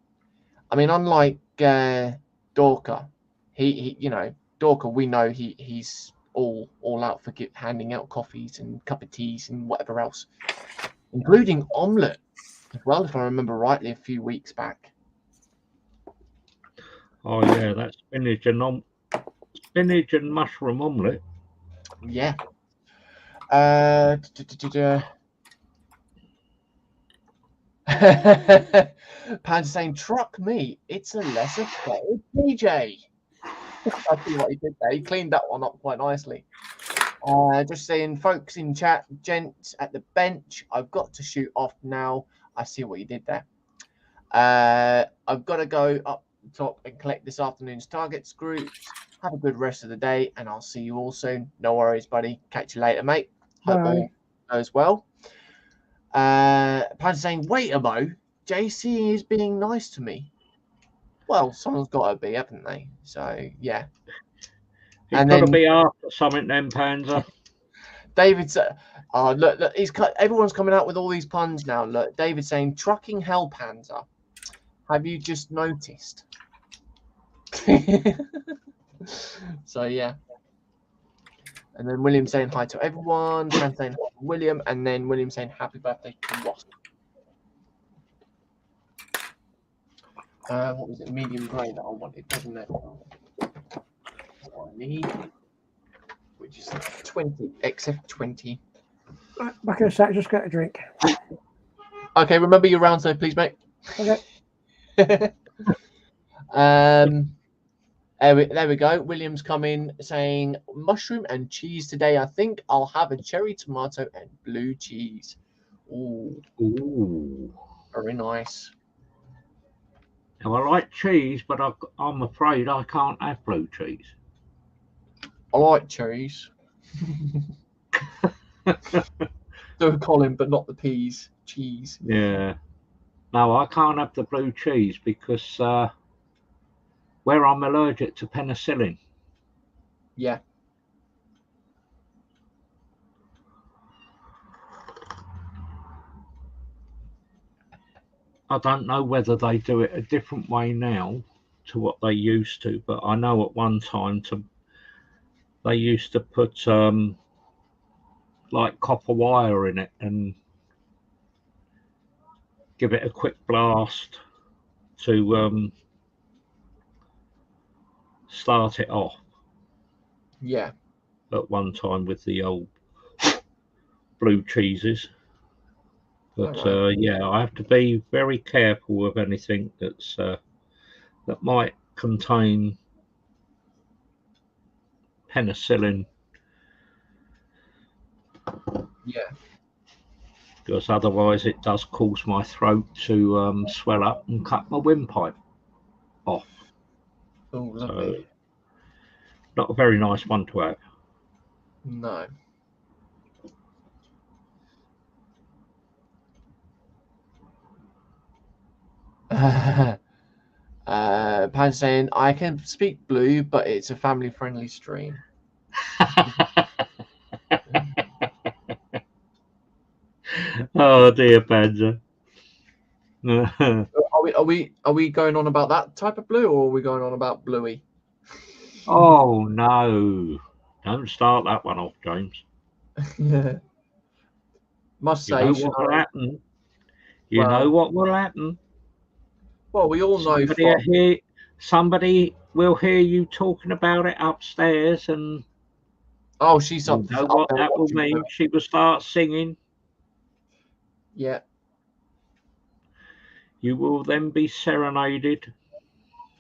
I mean, unlike Dorker, Dorker, we know he's all out for handing out coffees and cup of teas and whatever else, including omelette as well, if I remember rightly, a few weeks back. Oh yeah, that's spinach and mushroom omelette. Yeah. Pan saying, truck me, it's a lesser fetid PJ. I see what he did there. He cleaned that one up quite nicely. Just saying, folks in chat, gents at the bench, I've got to shoot off now. I see what you did there. I've got to go up top and collect this afternoon's targets groups. Have a good rest of the day, and I'll see you all soon. No worries, buddy. Catch you later, mate. Hope all goes well. Pan saying, wait a mo, JC is being nice to me. Well, someone's got to be, haven't they? So, yeah. It's got to be after something then, Panzer. David said, look, everyone's coming out with all these puns now. Look, David saying, trucking hell, Panzer. Have you just noticed? So, yeah. And then William saying hi to everyone. Pan saying hi to William. And then William saying happy birthday to Ross. What was it? Medium grey that I wanted, wasn't it? That's what I need. Which is 20, XF20. Right, back in a sec, just get a drink. Okay, remember your round, so please, mate. Okay. There we go. William's coming saying mushroom and cheese today. I think I'll have a cherry tomato and blue cheese. Ooh. Very nice. Now, I like cheese, but I'm afraid I can't have blue cheese. I like cheese. So Colin, but not the peas. Cheese. Yeah. No, I can't have the blue cheese because where I'm allergic to penicillin. Yeah. I don't know whether they do it a different way now to what they used to, but I know at one time they used to put like copper wire in it and give it a quick blast to start it off. Yeah. At one time with the old blue cheeses. But right. Yeah, I have to be very careful of anything that's that might contain penicillin. Yeah. Because otherwise it does cause my throat to swell up and cut my windpipe off. Oh, lovely. So, not a very nice one to have. No. Pan saying, I can speak blue, but it's a family-friendly stream. Oh dear, Panzer. Are we going on about that type of blue, or are we going on about bluey? Oh no! Don't start that one off, James. Must say, you know what will happen. You know what will happen. Well, we all know. Somebody will hear you talking about it upstairs, and she's you know what that will mean. She will start singing. Yeah. You will then be serenaded.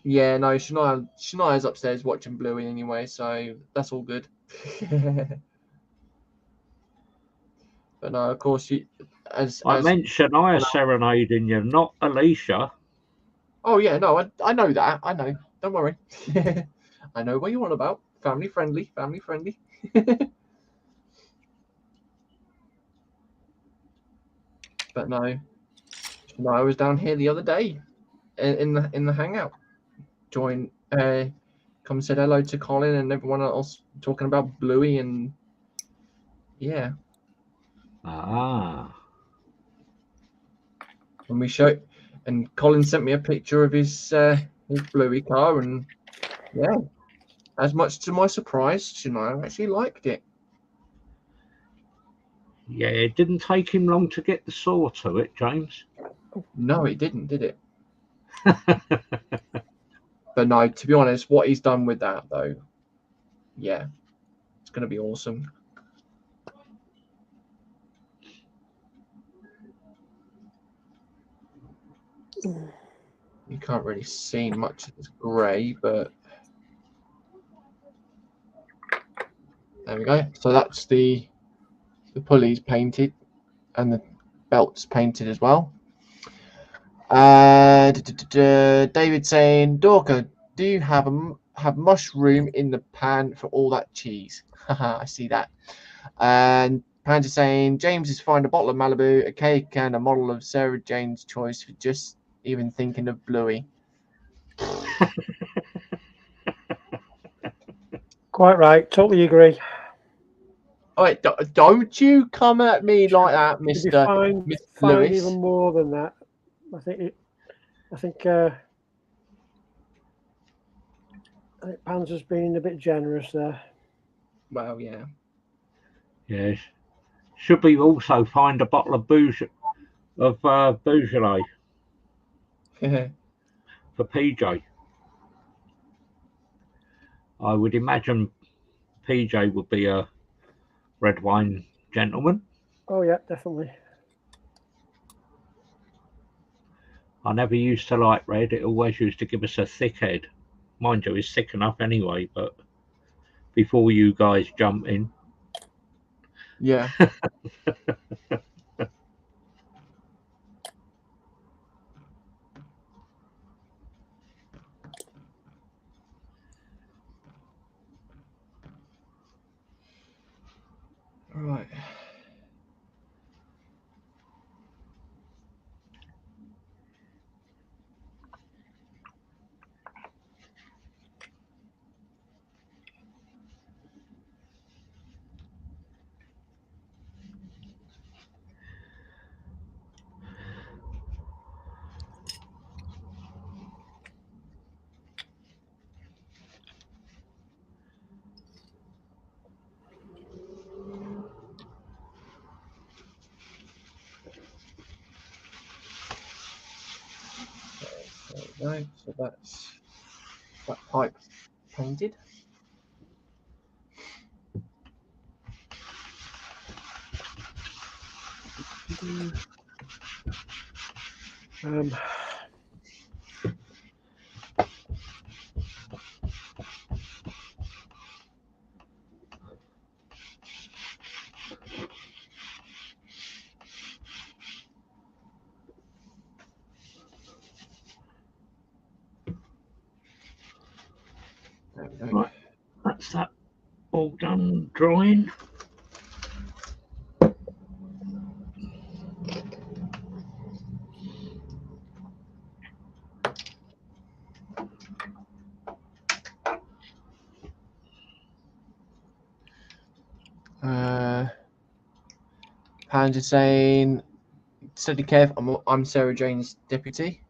Yeah, no, Shania's upstairs watching Bluey anyway, so that's all good. But no, of course, I meant Shania serenading you, not Alicia. Oh yeah, no, I know that. I know. Don't worry. I know what you're on about. Family friendly. Family friendly. But no, I was down here the other day in the hangout. Come said hello to Colin and everyone else talking about Bluey and yeah. Ah. And Colin sent me a picture of his Bluey car, and yeah, as much to my surprise, Shania actually liked it. Yeah, it didn't take him long to get the saw to it, James. No, it didn't, did it? But no, to be honest, what he's done with that though, yeah, it's going to be awesome. You can't really see much of this grey, but there we go. So that's the pulleys painted and the belts painted as well. David saying, Dorka, do you have mushroom in the pan for all that cheese? Haha, I see that. And Panda saying, James is find a bottle of Malibu, a cake, and a model of Sarah Jane's choice for just even thinking of Bluey. Quite right. Totally agree. All right, don't you come at me like that, Mr. Find even more than that. I think Panzer's being a bit generous there. Well, yeah. Yes. Should we also find a bottle of Beaujolais for PJ? I would imagine PJ would be a red wine gentleman. Oh yeah, definitely. I never used to like red. It always used to give us a thick head. Mind you, it's thick enough anyway, but before you guys jump in. Yeah. Right. Right, so that's that pipe painted. Right, that's that all done drawing. Panda saying, "Study Kev, I'm Sarah Jane's deputy."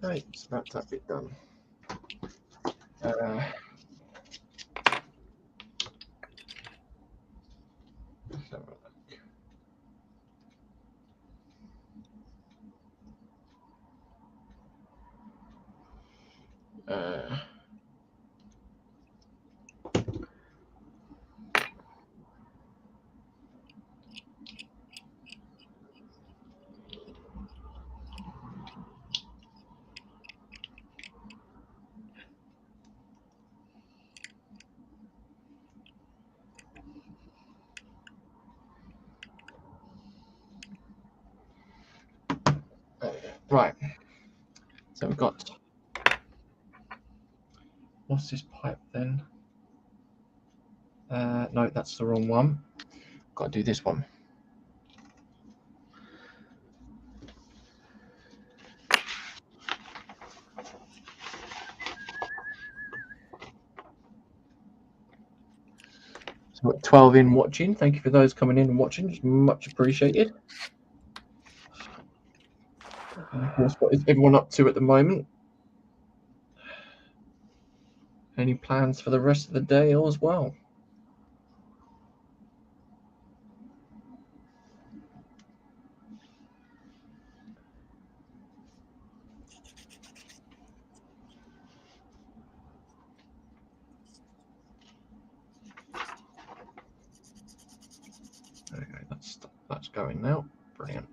Okay, so that's that bit done. Let's have a look. Right, so we've got, what's this pipe then? No, that's the wrong one. Got to do this one. So we've got 12 in watching. Thank you for those coming in and watching. It's much appreciated. And of course, what is everyone up to at the moment? Any plans for the rest of the day as well? Okay, that's going now. Brilliant.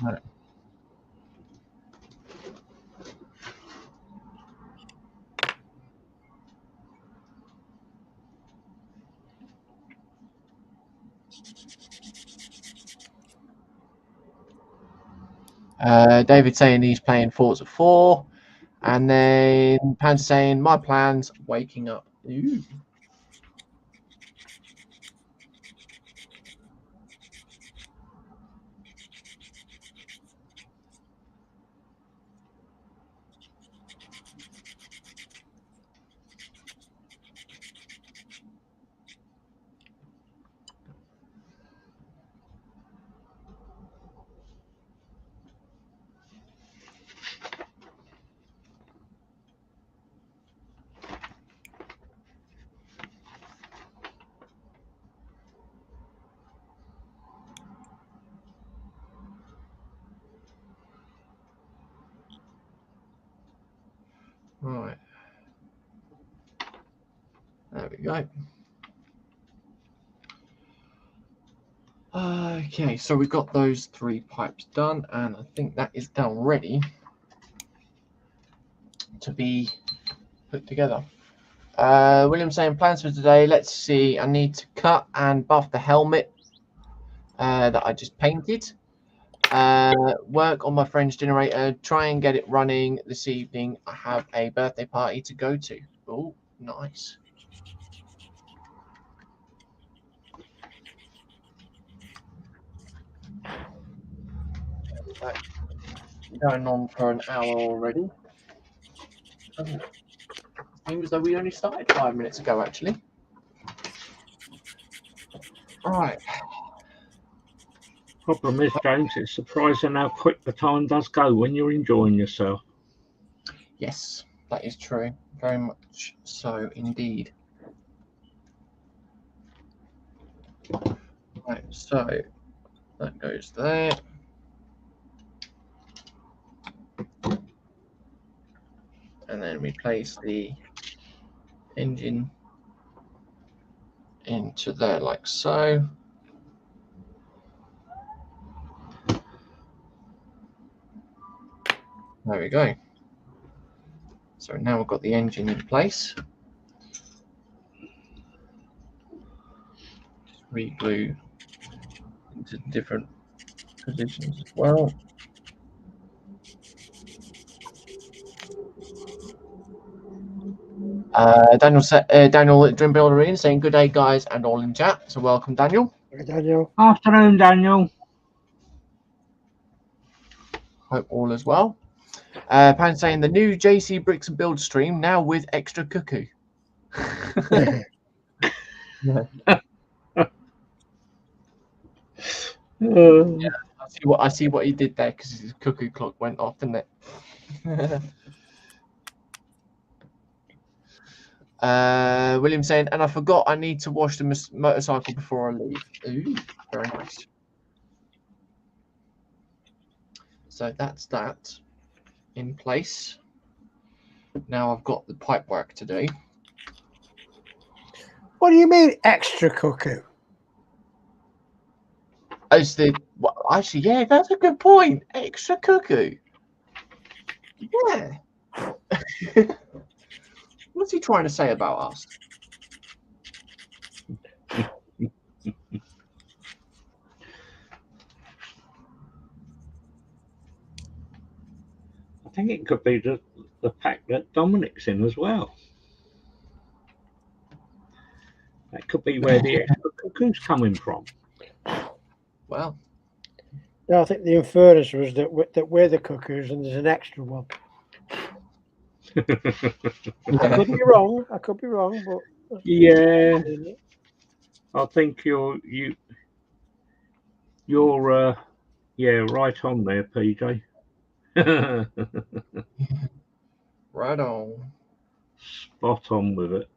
Right. David saying he's playing Forza 4, and then Panther saying my plans waking up. Ooh. Right. There we go. Okay, so we've got those 3 pipes done, and I think that is now ready to be put together. William saying plans for today. Let's see. I need to cut and buff the helmet that I just painted. Work on my friend's generator. Try and get it running this evening. I have a birthday party to go to. Oh, nice. Going on for an hour already. Seems though we only started 5 minutes ago, actually. All right. Problem is, James, it's surprising how quick the time does go when you're enjoying yourself. Yes, that is true. Very much so indeed. Right, so that goes there. And then we place the engine into there like so. There we go. So now we've got the engine in place. re-glue into different positions as well. Daniel Dream Builder saying good day, guys, and all in chat. So welcome, Daniel. Hey, Daniel. Afternoon, Daniel. Hope all is well. Pan saying the new JC Bricks and Build stream now with extra cuckoo. Yeah. I see what he did there because his cuckoo clock went off, didn't it? William saying, and I forgot I need to wash the motorcycle before I leave. Ooh, very nice. So that's that in place. Now I've got the pipe work to do. What do you mean extra cuckoo? As the well, actually, yeah, that's a good point. Extra cuckoo. Yeah. What's he trying to say about us? I think it could be the pack that Dominic's in as well. That could be where the extra cuckoo's coming from. Well, No, I think the inference was that we're the cuckoos and there's an extra one. I could be wrong. But yeah, I think you're right on there, PJ. right on. Spot on with it.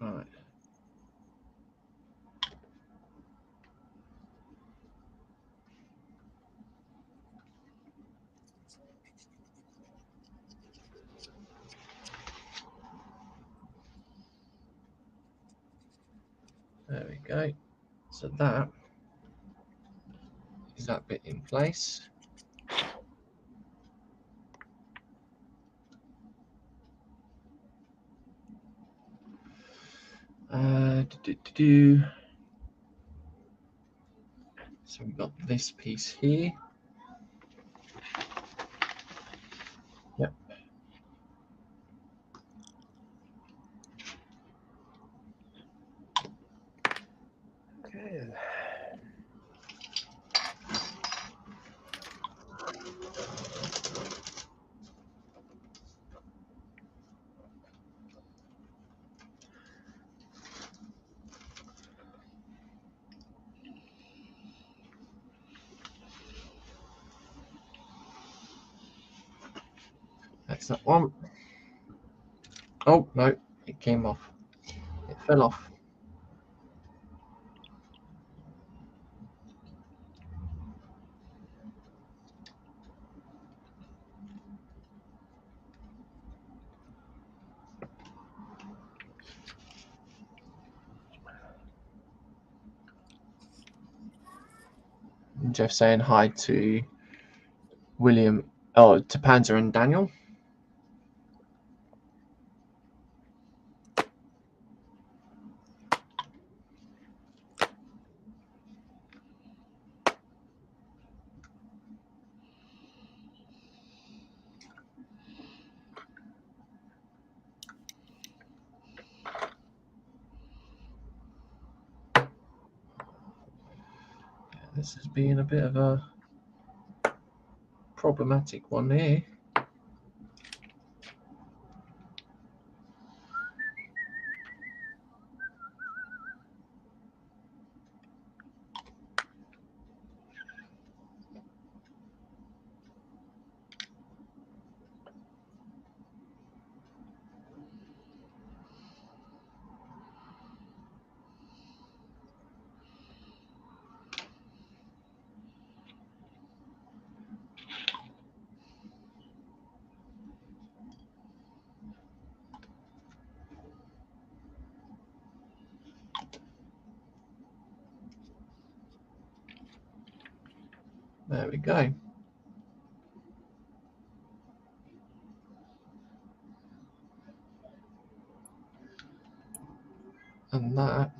Right. There we go. So that is that bit in place. So we've got this piece here. Yep. okay. That's that one. Oh no, it came off. It fell off. Jeff saying hi to William, to Panzer and Daniel. This has been a bit of a problematic one here. There we go. And that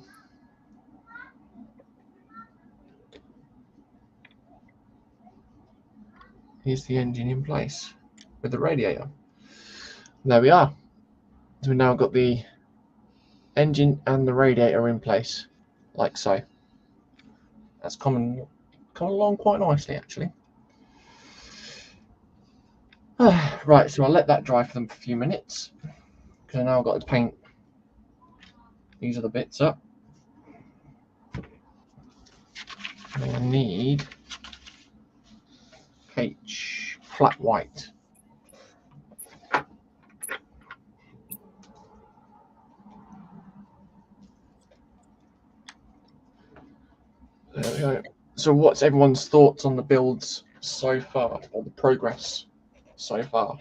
is the engine in place with the radiator. There we are. So we've now got the engine and the radiator in place, like so. That's come along quite nicely, actually. Right, so I'll let that dry for them for a few minutes, because now I've got to paint these other bits up. I need H flat white. There we go. So what's everyone's thoughts on the builds so far, or the progress so far?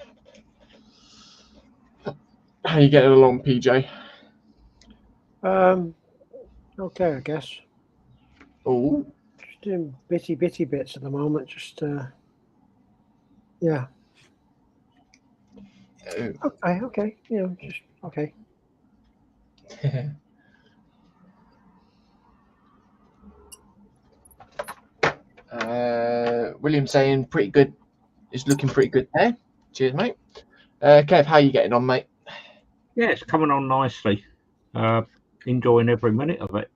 How are you getting along, PJ? Okay, I guess. Oh, Just doing bitty bits at the moment. Just yeah. Okay. You know, just okay. William saying pretty good. It's looking pretty good there. Cheers, mate. Kev, how are you getting on, mate? Yeah, it's coming on nicely. Enjoying every minute of it,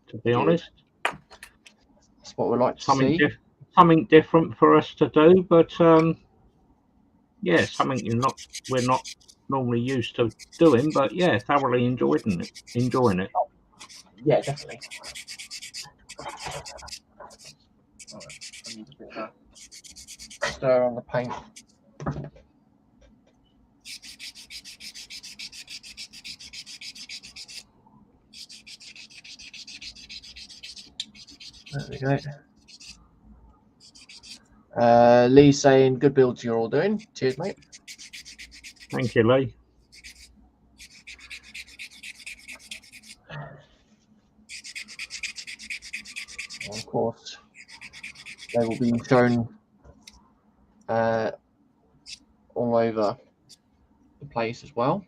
to be honest. That's what we like to see. Something different for us to do, but yeah, something we're not normally used to doing, but yeah, thoroughly enjoying it. Yeah, definitely. Right, I need a bit of a stir on the paint. There we go. Lee's saying good builds you're all doing. Cheers, mate. Thank you, Lee. And of course, they will be shown all over the place as well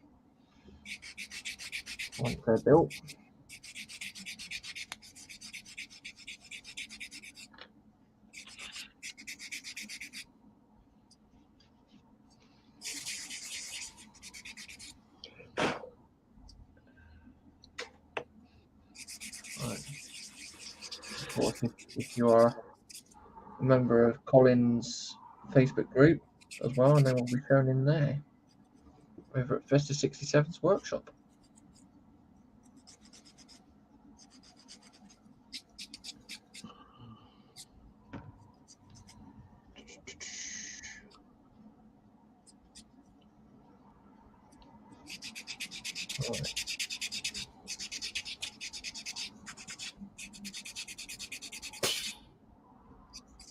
once they're built. Right. Of course, if you are a member of Colin's Facebook group as well, and they will be shown in there over at Festa 67's workshop. Right.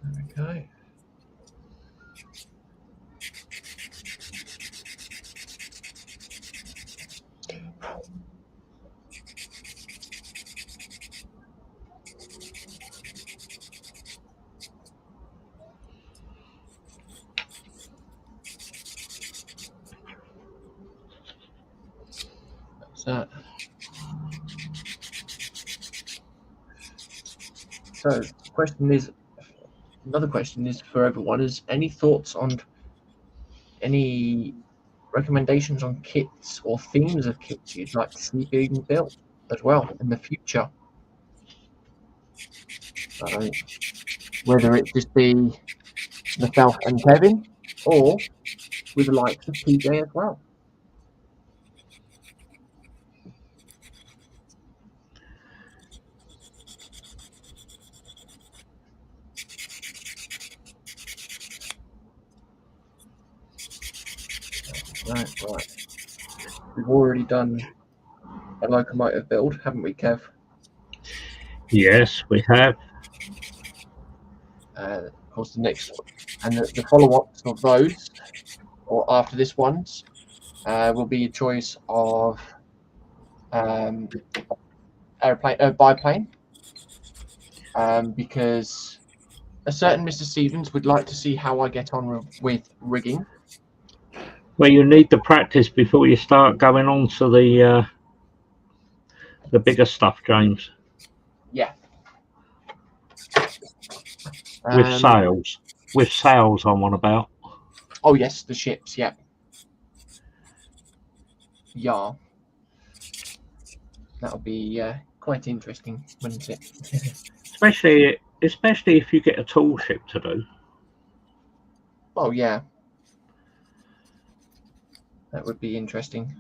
There we go. That's that. So, another question is for everyone: is any thoughts on any recommendations on kits or themes of kits you'd like to see being built as well in the future? Whether it just be myself and Kevin, or with the likes of PJ as well. Right. We've already done a locomotive build, haven't we, Kev? Yes, we have. Of course, the next and the follow-ups of those, or after this one's, will be a choice of biplane, because a certain Mr. Stevens would like to see how I get on with rigging. Well, you need the practice before you start going on to the bigger stuff, James. Yeah. With sails, I'm on about. Oh yes, the ships. Yeah. Yeah. That'll be quite interesting, wouldn't it? especially if you get a tall ship to do. Oh yeah. That would be interesting.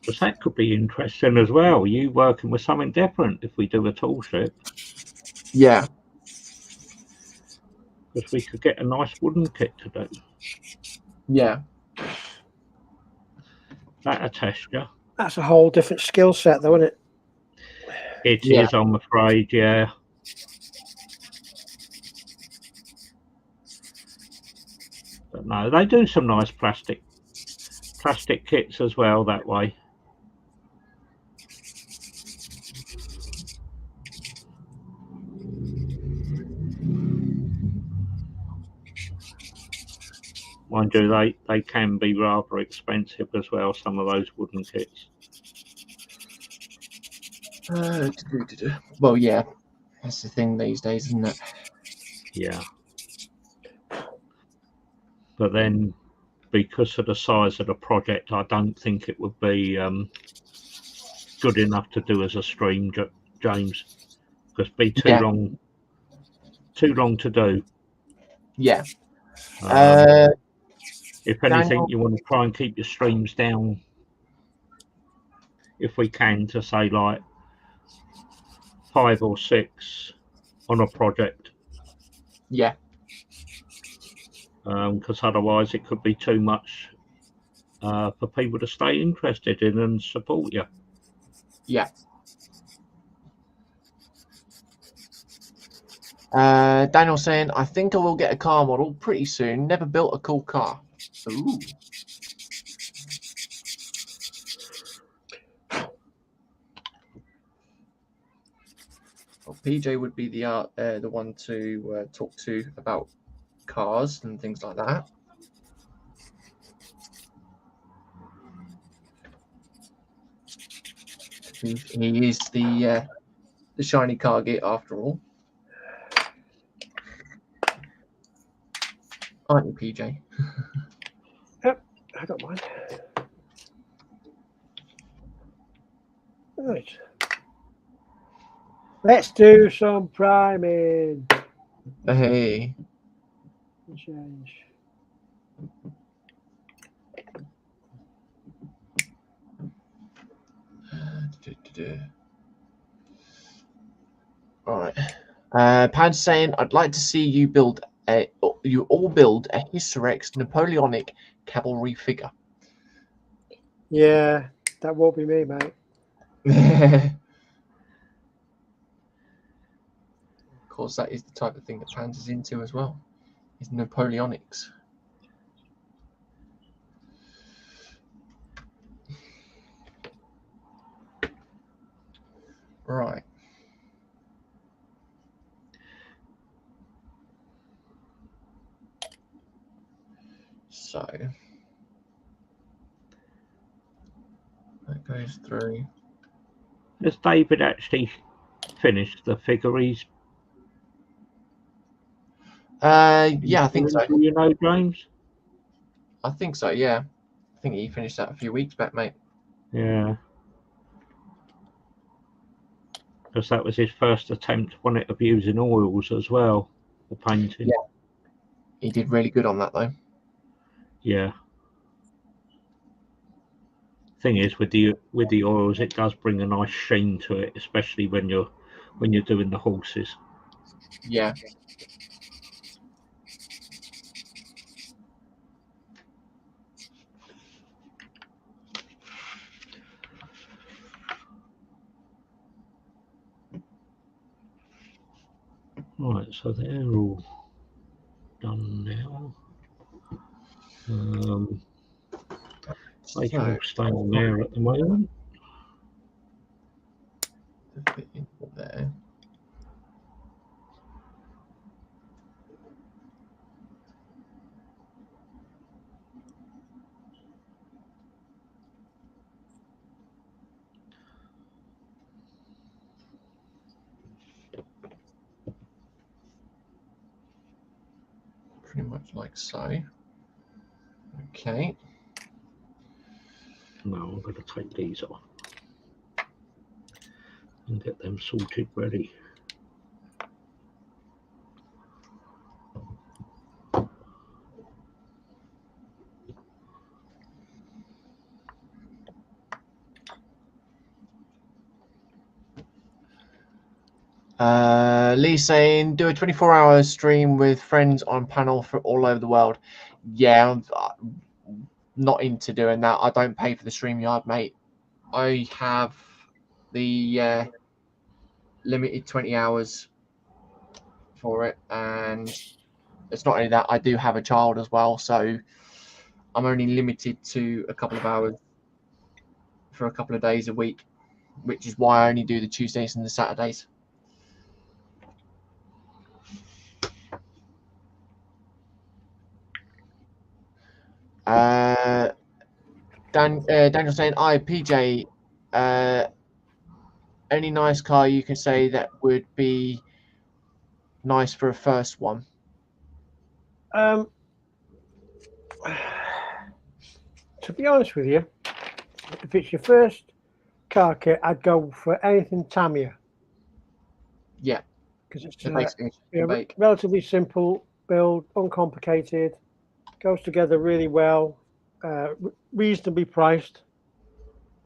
Because that could be interesting as well. You working with something different if we do a tall ship. Yeah. Because we could get a nice wooden kit to do. Yeah. That'll test you. That's a whole different skill set, though, isn't it? It is, I'm afraid, yeah. But no, they do some nice plastic kits as well that way. Mind you, they can be rather expensive as well, some of those wooden kits. Well, yeah. That's the thing these days, isn't it? Yeah. But then, because of the size of the project, I don't think it would be good enough to do as a stream, James. Because it'd be too long to do. Yeah. If anything, you want to try and keep your streams down, if we can, to say like 5 or 6 on a project. Yeah. Because otherwise it could be too much for people to stay interested in and support you. Yeah. Daniel saying, I think I will get a car model pretty soon. Never built a cool car. Ooh. Well, PJ would be the one to talk to about cars and things like that. He is the shiny car git after all. Aren't you, PJ? Yep, I don't mind. Right. Let's do some priming. Hey. Change. All right. Pad's saying, I'd like to see you all build a Hysterex Napoleonic cavalry figure. Yeah, that won't be me, mate. Of course, that is the type of thing that Pans is into as well. Is Napoleonics. Right. So that goes through. Has David actually finished the figures? Yeah, I think so. Do you know, James? I think so, yeah. I think he finished that a few weeks back, mate. Yeah. Because that was his first attempt on it of using oils as well for painting. Yeah. He did really good on that, though. Yeah. Thing is, with the oils, it does bring a nice sheen to it, especially when you're doing the horses. Yeah. Right, so they're all done now. They can all stay on there at the moment. There. Pretty much like so. Okay. No, I'm going to take these off and get them sorted ready. Lee saying, do a 24-hour stream with friends on panel for all over the world. Yeah, I'm not into doing that. I don't pay for the StreamYard, mate. I have the limited 20 hours for it, and it's not only that, I do have a child as well, so I'm only limited to a couple of hours for a couple of days a week, which is why I only do the Tuesdays and the Saturdays. Daniel saying, "I PJ, any nice car you can say that would be nice for a first one?" To be honest with you, if it's your first car kit, I'd go for anything Tamiya. Yeah, because it's relatively simple build, uncomplicated, goes together really well, reasonably priced.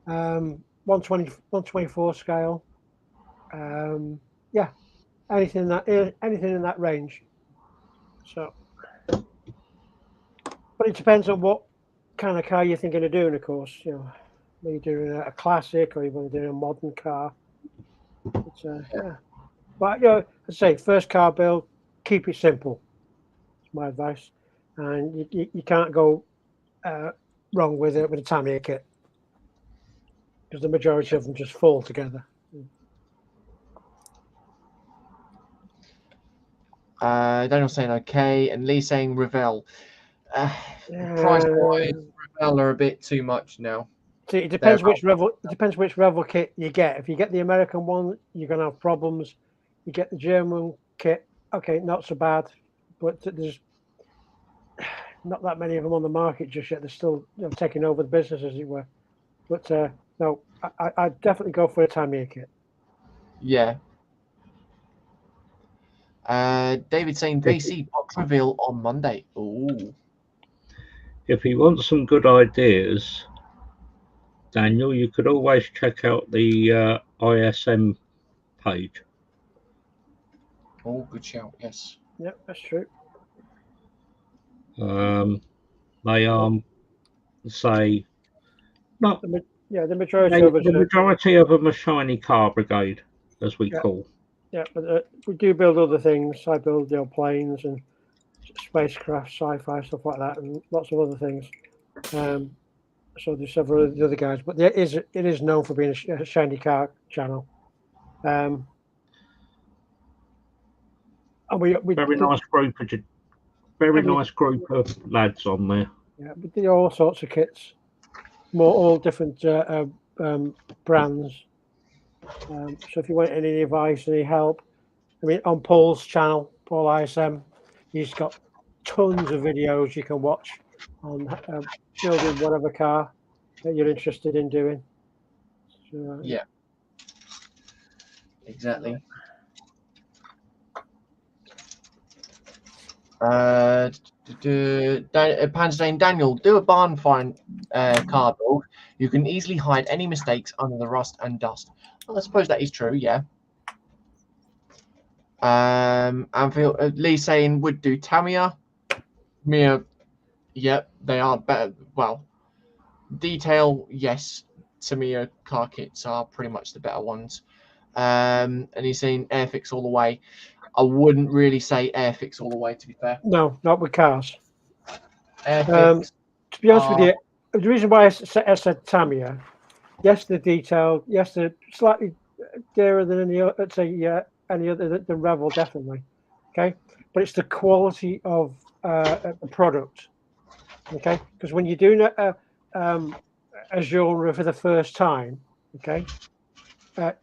124 scale. Yeah, anything in that range. So, but it depends on what kind of car you're thinking of doing, of course. You know, are you doing a classic or you want to do a modern car? It's, yeah. But you know, I say first car build, keep it simple. It's my advice, and you can't go wrong with it with a Tamiya kit because the majority of them just fall together. Daniel saying okay, and Lee saying Revell. Price wise, Revell are a bit too much now. See, it depends which Revell kit you get. If you get the American one, you're gonna have problems. You get the German kit, okay, not so bad, but there's not that many of them on the market just yet. They're still taking over the business, as it were. But no, I'd definitely go for a Tamiya kit. Yeah. David saying VC box reveal on Monday. Ooh. If you want some good ideas, Daniel, you could always check out the ISM page. Oh, good shout. Yes. Yep, that's true. They say not. The majority of them are shiny car brigade, as we call. Yeah, but we do build other things. I build planes and spacecraft, sci-fi stuff like that, and lots of other things. So there's several of the other guys, but it is known for being a shiny car channel. And we nice group of lads on there. Yeah, we do all sorts of kits, all different brands. So if you want any advice, any help, I mean, on Paul's channel, Paul ISM, he's got tons of videos you can watch on building whatever car that you're interested in doing. So, yeah, exactly. Panzane Daniel, do a barn find car build. You can easily hide any mistakes under the rust and dust. Well, I suppose that is true, yeah. And Lee saying would do Tamiya. Mia, yep, they are better. Well, detail, yes. Tamiya car kits are pretty much the better ones. And he's saying Airfix all the way. I wouldn't really say Airfix all the way, to be fair. No, not with cars. Airfix, to be honest with you, the reason why I said Tamiya, yes, they're detailed. Yes, they're slightly dearer than any other than Revel, definitely. Okay, but it's the quality of the product. Okay, because when you're doing a genre for the first time, okay,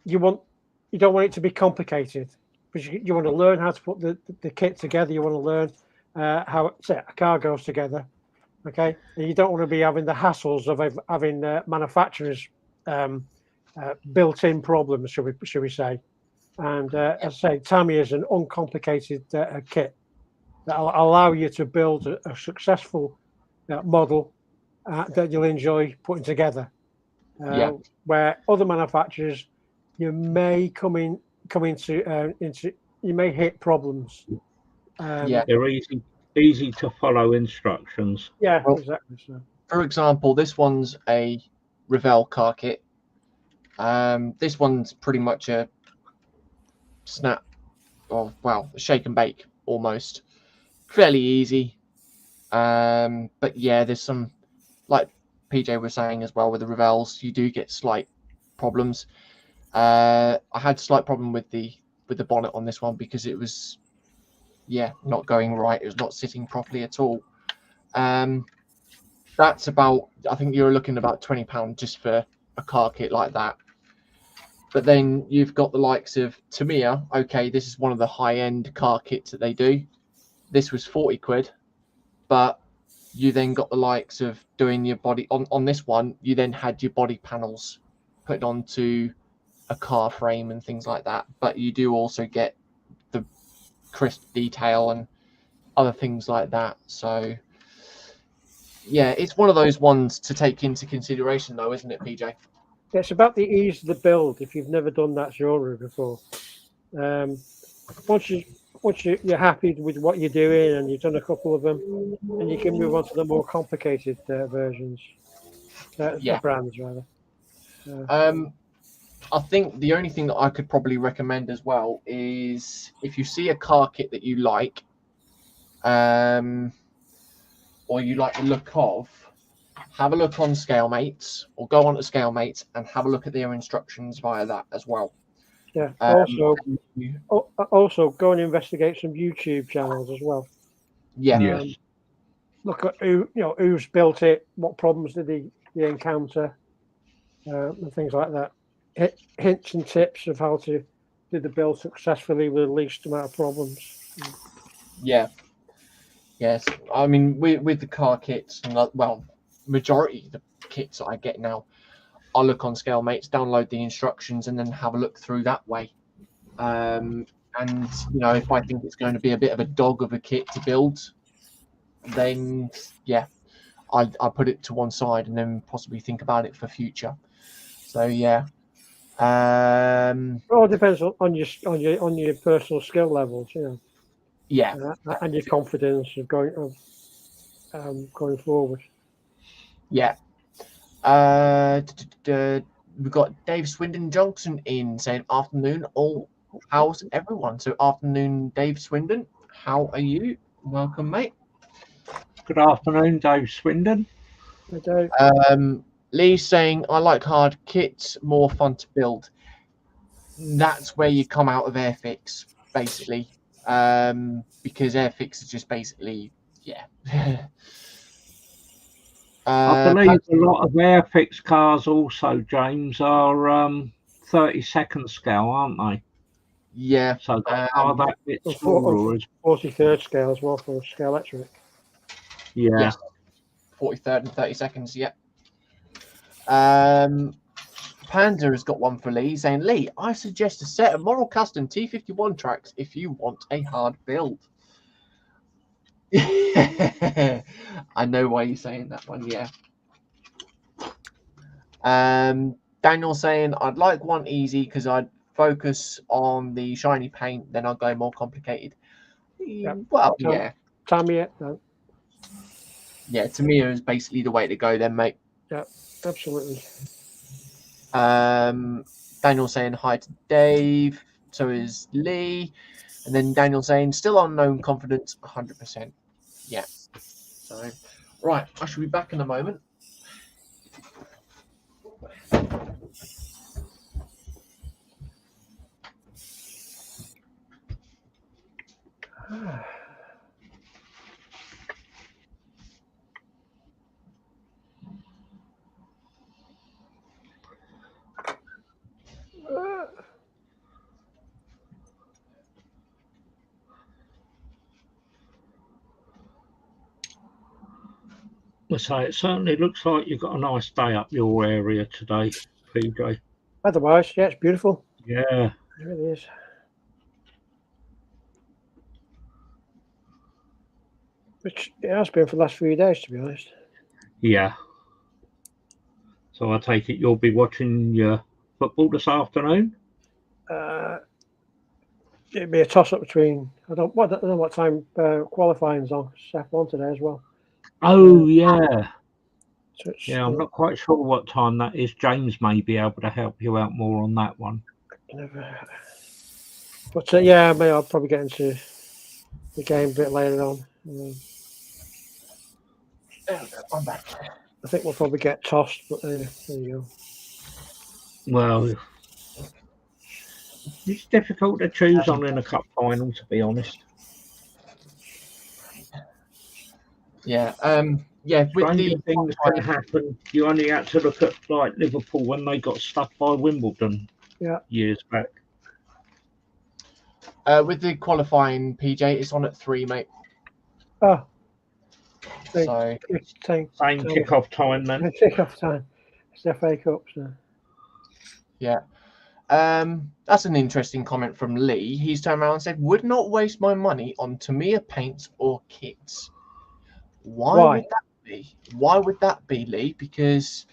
you don't want it to be complicated, because you want to learn how to put the kit together. You want to learn how a car goes together. Okay, and you don't want to be having the hassles of having manufacturers built-in problems, should we say? And as I say, Tamiya is an uncomplicated kit that will allow you to build a successful model that you'll enjoy putting together. Where other manufacturers, you may come into you may hit problems. They're easy to follow instructions. Yeah, well, exactly. So. For example, this one's a Revell car kit. This one's pretty much a snap, or well, a shake and bake almost. Fairly easy. But yeah, there's some, like PJ was saying as well, with the Revells, you do get slight problems. I had a slight problem with the bonnet on this one because it was, not going right. It was not sitting properly at all. That's about, I think you're looking about £20 just for a car kit like that. But then you've got the likes of Tamiya. Okay, this is one of the high-end car kits that they do. This was 40 quid, but you then got the likes of doing your body on this one. You then had your body panels put onto a car frame and things like that. But you do also get the crisp detail and other things like that. So yeah, it's one of those ones to take into consideration, though, isn't it, PJ? It's about the ease of the build. If you've never done that genre before, once you're happy with what you're doing and you've done a couple of them, and you can move on to the more complicated versions, brands rather. I think the only thing that I could probably recommend as well is if you see a car kit that you like, or you like the look of, have a look on ScaleMates, or go on to ScaleMates and have a look at their instructions via that as well. Yeah. Also, go and investigate some YouTube channels as well. Yeah. Look at who's built it, what problems did they encounter, and things like that. Hints and tips of how to do the build successfully with the least amount of problems. Yeah. Yes. I mean, with the car kits, majority of the kits that I get now, I look on ScaleMates, download the instructions, and then have a look through that way. And if I think it's going to be a bit of a dog of a kit to build, then I put it to one side and then possibly think about it for future. So yeah. Well, it depends on your personal skill levels, Yeah. And your confidence of going forward. Yeah. We've got Dave Swindon Johnson in saying afternoon. How's everyone? So afternoon, Dave Swindon. How are you? Welcome, mate. Good afternoon, Dave Swindon. Hey, Dave. Lee's saying I like hard kits, more fun to build. That's where you come out of Airfix, basically, because Airfix is just basically I believe a lot of Airfix cars also, James, are 32nd scale, aren't they? Yeah. So they are that bit smaller. 43rd scale as well for Scale Electric. Yeah. 43rd and 32nds, yeah. Panda has got one for Lee, saying, Lee, I suggest a set of Model Custom T51 tracks if you want a hard build. I know why you're saying that one, yeah. Daniel saying, I'd like one easy because I'd focus on the shiny paint, then I'll go more complicated. Yep. Well, yeah. Tamiya, no. Yeah, Tamiya is basically the way to go then, mate. Yeah, absolutely. Daniel saying hi to Dave. So is Lee. And then Daniel saying, still unknown confidence, 100%. Yeah. So, right, I shall be back in a moment. So it certainly looks like you've got a nice day up your area today, PJ. Otherwise, yeah, it's beautiful. Yeah. It really is. Which it has been for the last few days, to be honest. Yeah. So I take it you'll be watching your football this afternoon? It'd be a toss-up between... I don't know what time qualifying's on. It's F1 today as well. Oh, yeah. So Yeah, I'm not quite sure what time that is. James may be able to help you out more on that one. But yeah, maybe I'll probably get into the game a bit later on. I'm back. I think we'll probably get tossed, but there you go. Well, it's difficult to choose on in a cup final, to be honest. Yeah. Yeah. With Stranger the things can happen. You only had to look at like Liverpool when they got stuffed by Wimbledon years back. With the qualifying, PJ, it's on at 3, mate. Oh. So same kick-off time then. Kick-off time. It's the FA Cup, so. Yeah. That's an interesting comment from Lee. He's turned around and said, "Would not waste my money on Tamiya paints or kits." Why would that be? Why would that be, Lee? Because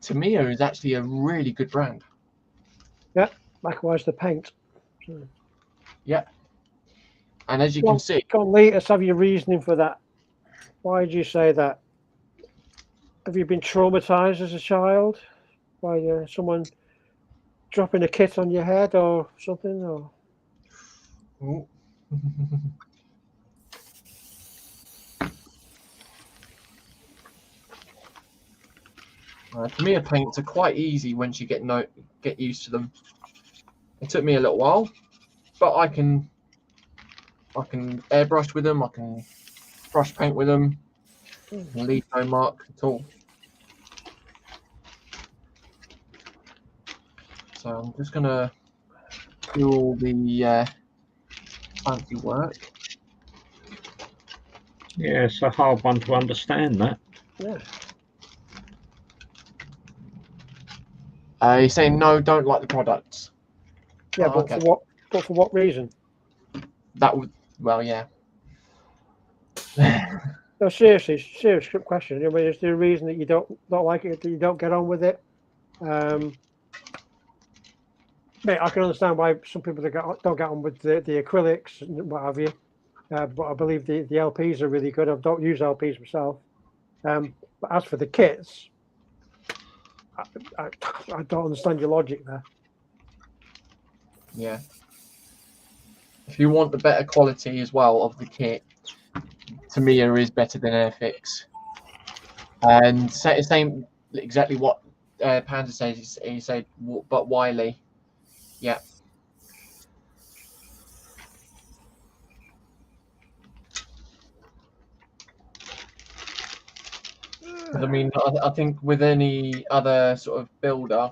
Tamiya is actually a really good brand. Yeah, likewise the paint. So. Yeah. And as you can see... Go on, Lee, let's have your reasoning for that. Why did you say that? Have you been traumatized as a child by someone dropping a kit on your head or something? Or Tamiya paints are quite easy once you get used to them. It took me a little while, but I can airbrush with them. I can brush paint with them. Leave no mark at all. So I'm just gonna do all the fancy work. Yeah, it's a hard one to understand, that. Yeah. You're saying no, don't like the products. Yeah, but okay. For what reason? That would, well, yeah. No, seriously, serious question. I mean, is there a reason that you don't like it, that you don't get on with it? Mate, I can understand why some people don't get on with the acrylics and what have you. But I believe the LPs are really good. I don't use LPs myself. But as for the kits, I don't understand your logic there. Yeah. If you want the better quality as well of the kit, Tamiya is better than Airfix. And same exactly what Panda says. He said, but Wiley. Yeah. I mean, I think with any other sort of builder,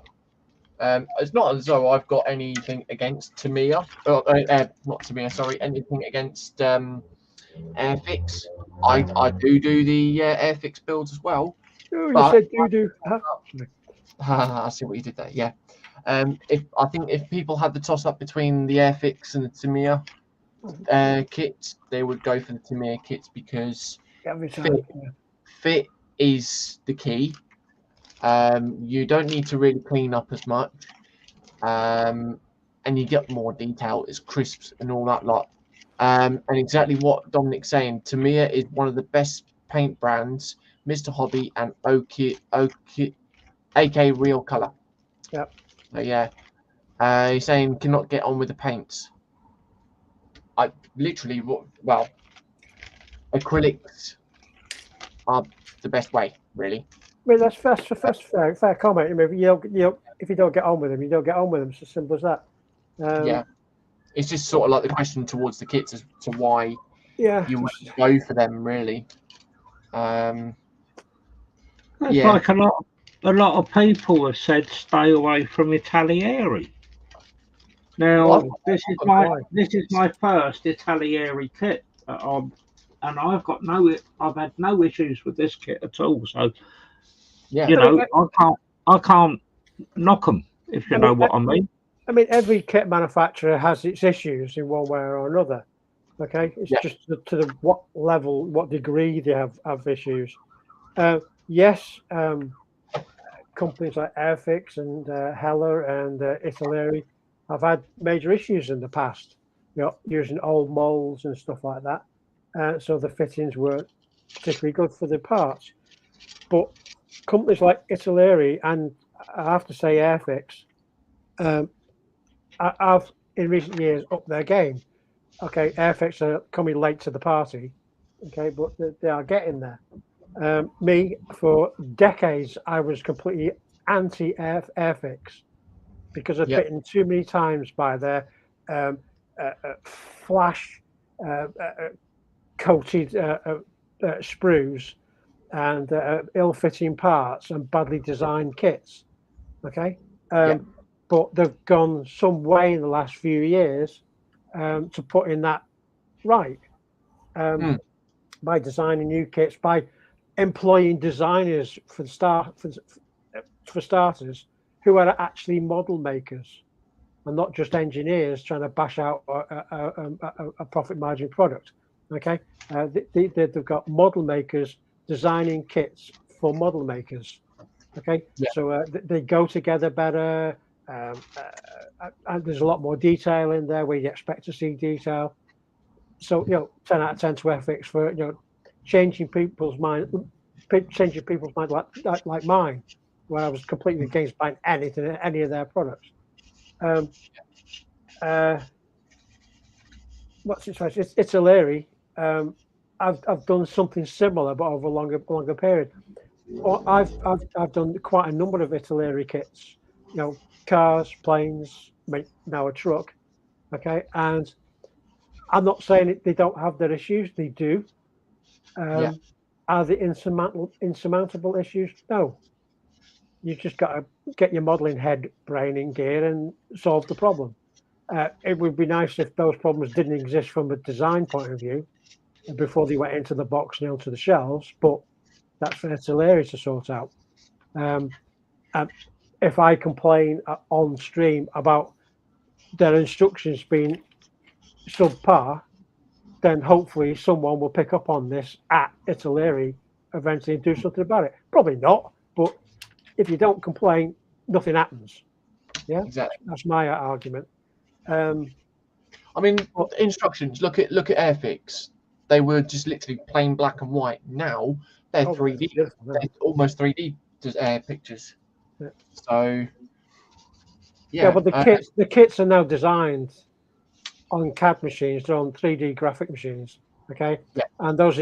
it's not as though I've got anything against Tamiya. Not Tamiya, sorry. Anything against Airfix. I do the Airfix builds as well. Oh, you said do. Huh? I see what you did there. Yeah. If people had the toss up between the Airfix and the Tamiya kits, they would go for the Tamiya kits because fit is the key. You don't need to really clean up as much, and you get more detail. It's crisps and all that lot. And exactly what Dominic's saying, Tamiya is one of the best paint brands. Mr. Hobby and AK Real Color. Yep. So yeah, he's saying cannot get on with the paints. I literally, well, acrylics are the best way, really. I mean, that's fair comment. I mean, if you don't get on with them, you don't get on with them. It's as simple as that. Yeah, it's just sort of like the question towards the kits as to why you would go for them, really. It's like a lot of people have said stay away from Italeri. Now, this is my first Italeri kit that I'm and I've had no issues with this kit at all. So, Yeah. I can't knock them, if you know what I mean. I mean, every kit manufacturer has its issues in one way or another. Okay, it's just to what level, what degree they have issues. Yes, companies like Airfix and Heller and Italeri have had major issues in the past. Using old molds and stuff like that. So the fittings weren't particularly good for the parts. But companies like Italeri and I have to say Airfix have in recent years upped their game. Okay, Airfix are coming late to the party. Okay, but they are getting there. Me, for decades, I was completely anti-Airfix because I've bitten too many times by their flash coated sprues and ill-fitting parts and badly designed kits. Okay, but they've gone some way in the last few years to putting that right by designing new kits, by employing designers for starters who are actually model makers and not just engineers trying to bash out a profit margin product. Okay, they've got model makers designing kits for model makers. Okay, so they go together better. And there's a lot more detail in there where you expect to see detail. So 10 out of 10 to Airfix for changing people's mind like mine, where I was completely against buying any of their products. What's its face? It's Italeri. I've done something similar, but over a longer period. I've done quite a number of Italeri kits. Cars, planes, now a truck. Okay, and I'm not saying they don't have their issues. They do. Are they insurmountable issues? No. You just got to get your modelling head, brain in gear and solve the problem. It would be nice if those problems didn't exist from a design point of view before they went into the box and onto the shelves, but that's for Italeri to sort out. And if I complain on stream about their instructions being subpar, then hopefully someone will pick up on this at Italeri eventually and do something about it. Probably not, but if you don't complain, nothing happens. Yeah, exactly. That's my argument. I mean, instructions. Look at Airfix. They were just literally plain black and white. Now they're 3D. They're almost 3D pictures. Yeah. So yeah, but the kits are now designed on CAD machines. They're on 3D graphic machines. Okay, and those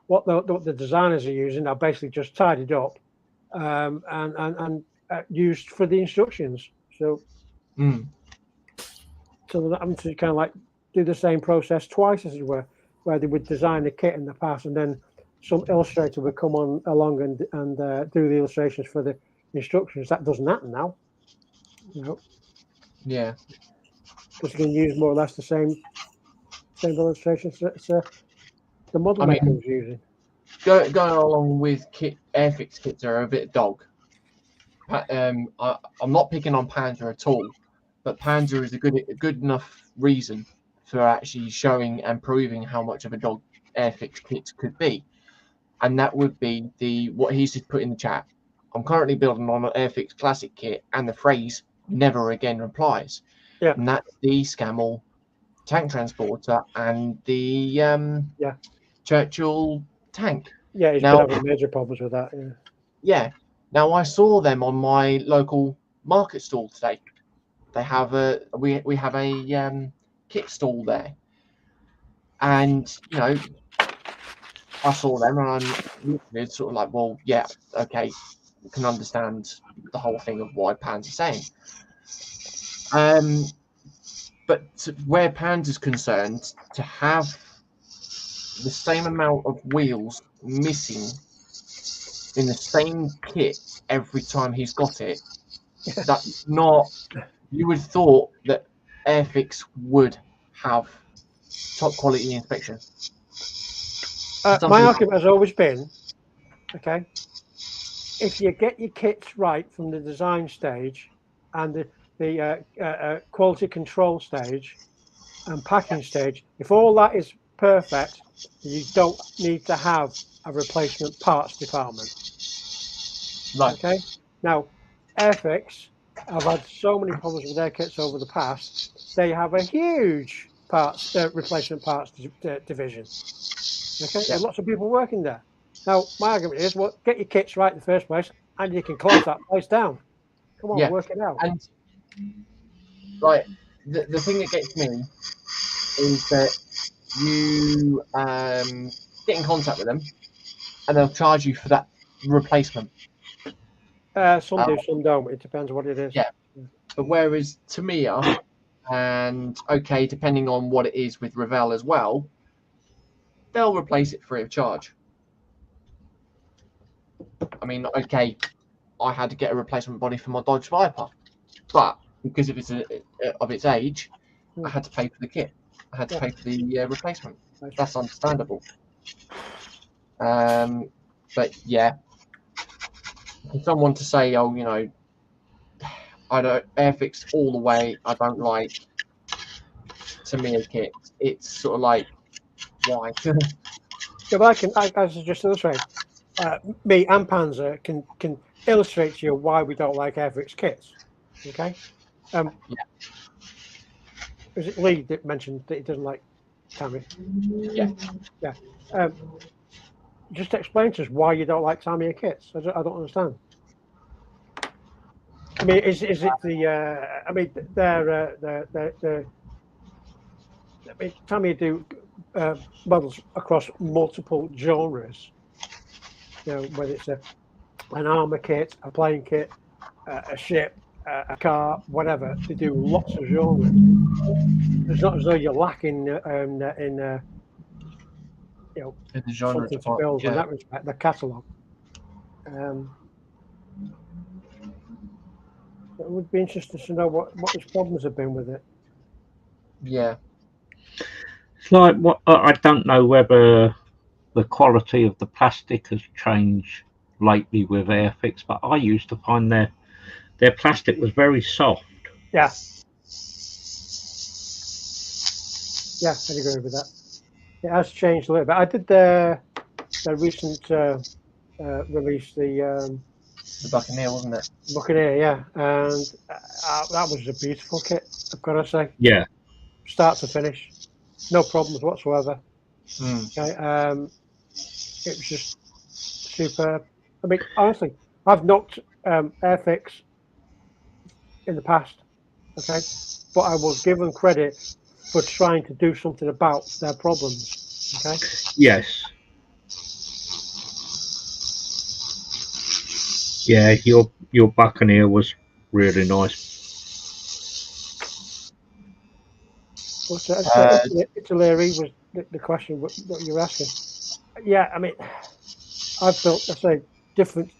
what the designers are using are basically just tidied up and used for the instructions. So. So they're not having to kind of like do the same process twice, as it were, where they would design a kit in the past and then some illustrator would come along and do the illustrations for the instructions. That doesn't happen now. Yeah. Because you can use more or less the same illustrations that the model maker was using. Going along with Airfix kits are a bit dog. I'm not picking on Panzer at all. But Panzer is a good enough reason for actually showing and proving how much of a dog Airfix kits could be. And that would be what he's just put in the chat. I'm currently building on an Airfix classic kit and the phrase never again applies. Yeah. And that's the Scammell tank transporter and the Churchill tank. Yeah, he's been having major problems with that. Yeah. Now I saw them on my local market stall today. They have we have a kit stall there, and I saw them and I'm sort of like, well, yeah, okay, you can understand the whole thing of why Pan's saying. But where Pan's is concerned, to have the same amount of wheels missing in the same kit every time he's got it, that's not. You would have thought that Airfix would have top quality inspection. My argument has always been, okay, if you get your kits right from the design stage and the quality control stage and packing stage, if all that is perfect, you don't need to have a replacement parts department. Right. Okay. Now, Airfix have had so many problems with their kits over the past. They have a huge parts replacement parts division. Okay, Yeah. and lots of people working there. Now, my argument is, well, get your kits right in the first place, and you can close that place down. Come on, work it out. And like the thing that gets me is that you get in contact with them, and they'll charge you for that replacement. Some do, some don't. It depends what it is. Yeah. But whereas Tamiya, and okay, depending on what it is with Revell as well, they'll replace it free of charge. I mean, okay, I had to get a replacement body for my Dodge Viper, but because of its age, I had to pay for the kit. I had to pay for the replacement. That's understandable. But yeah, for someone to say, oh, you know, I don't Airfix all the way, I don't like Tamiya kits. It's sort of like, why? Yeah, but I can just illustrate. Me and Panzer can illustrate to you why we don't like Airfix kits. Okay. Yeah. Was it Lee that mentioned that he doesn't like Tamiya? Yeah. Yeah. Just explain to us why you don't like Tamiya kits. I don't understand. I mean, is it the? I mean, they're I mean, Tamiya do models across multiple genres. You know, whether it's an armor kit, a plane kit, a ship, a car, whatever. They do lots of genres. It's not as though you're lacking in you know, In the genre something to build in that respect. The catalogue. It would be interesting to know what his problems have been with it. Yeah. It's like what I don't know whether the quality of the plastic has changed lately with Airfix, but I used to find their plastic was very soft. Yeah. Yeah, I'd agree with that. It has changed a little bit. I did the recent release, the Buccaneer, wasn't it? Buccaneer, yeah, and that was a beautiful kit, I've got to say. Yeah. Start to finish, no problems whatsoever. Okay, it was just superb. I mean, honestly, I've knocked Airfix in the past, okay, but I will give them credit for trying to do something about their problems. Okay. Yes. Yeah, your Buccaneer was really nice. Well, so Italeri was the question what you're asking. Yeah, I mean, I've built, let's say, different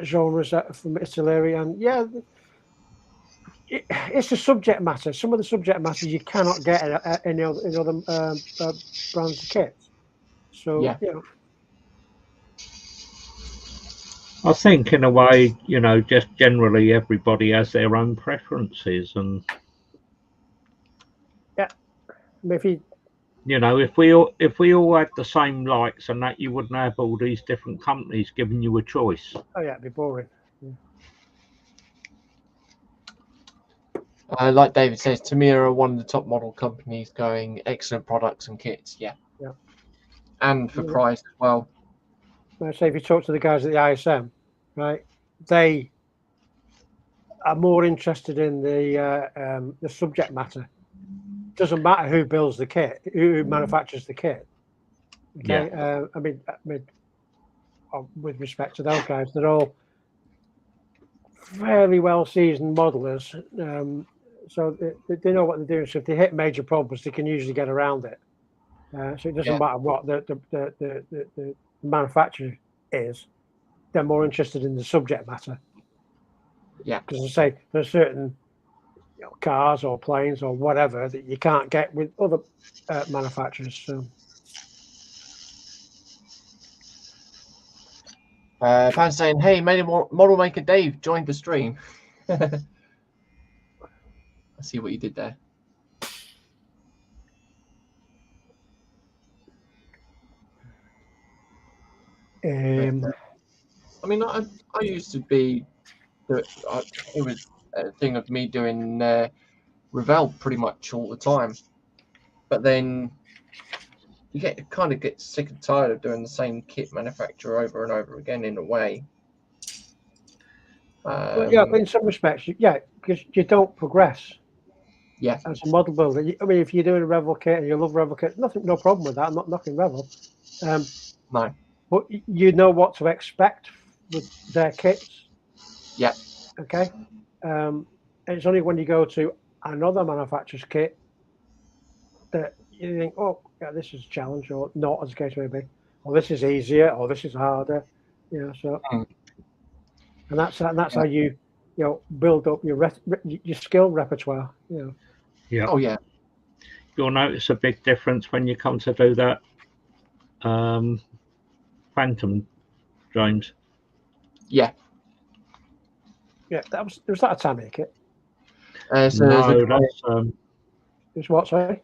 genres from Italeri, and yeah, it's the subject matter. Some of the subject matter you cannot get in other brands of kits. So, yeah. You know. I think, in a way, you know, just generally everybody has their own preferences, and yeah, maybe. You know, if we all had the same likes and that, you wouldn't have all these different companies giving you a choice. Oh yeah, it'd be boring. Yeah. Like David says, Tamiya are one of the top model companies going excellent products and kits. Yeah. Yeah. And for price as well. I say if you talk to the guys at the ISM, right, they are more interested in the subject matter. Doesn't matter who builds the kit, who manufactures the kit. Okay, yeah. I mean, with respect to those guys, they're all fairly well seasoned modelers, so they know what they're doing. So if they hit major problems, they can usually get around it. So it doesn't matter what the manufacturer is; they're more interested in the subject matter. Yeah, because I say there's certain cars or planes or whatever that you can't get with other manufacturers. So. Pan saying, "Hey, model maker Dave joined the stream." I see what you did there. I mean, I used to be. It was a thing of me doing Revell pretty much all the time, but then you kind of get sick and tired of doing the same kit manufacturer over and over again in a way. But yeah, in some respects, yeah, because you don't progress. Yeah. As a model builder, I mean, if you're doing a Revel kit and you love Revel kit, no problem with that. I'm not knocking Revel. No. But you know what to expect with their kits. Yeah. Okay. It's only when you go to another manufacturer's kit that you think, oh, yeah, this is a challenge, or not, as the case may be, or this is easier, or this is harder. You know, so and that's how you build up your skill repertoire. You know. Yeah. Oh yeah. You'll notice a big difference when you come to do that. Phantom, James. Yeah. Yeah, was that a Tamiya kit? No, that's It's what, sorry?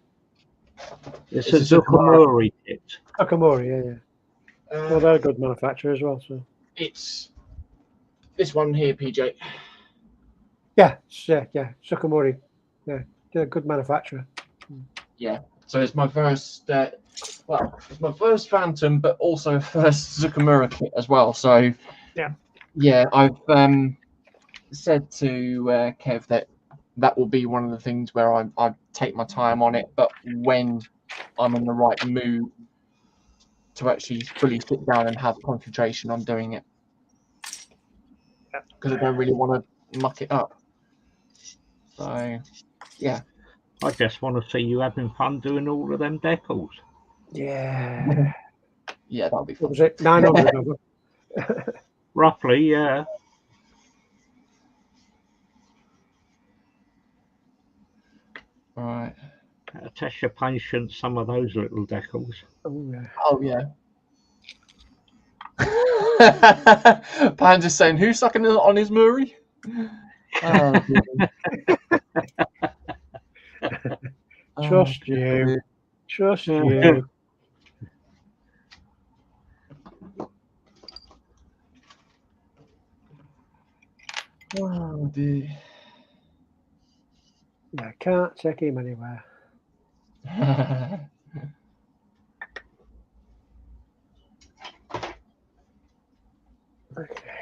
It's a Zucamori kit. Zucamori, yeah. Well, they're a good manufacturer as well. So it's this one here, PJ. Yeah, Zucamori. Yeah, they're a good manufacturer. Yeah. So it's my first. It's my first Phantom, but also first Zucamura kit as well. So yeah, I've said to Kev that will be one of the things where I take my time on it, but when I'm in the right mood to actually fully sit down and have concentration on doing it, because I don't really want to muck it up. So yeah, I just want to see you having fun doing all of them decals. Yeah. Yeah, that'll be fun. What was it? 900 number? Roughly, yeah. Right. Test your patience, some of those little decals. Oh yeah. Panda's saying, "Who's sucking on his Murray?" Oh, Trust you. Trust you. Oh dear. I can't take him anywhere. Okay.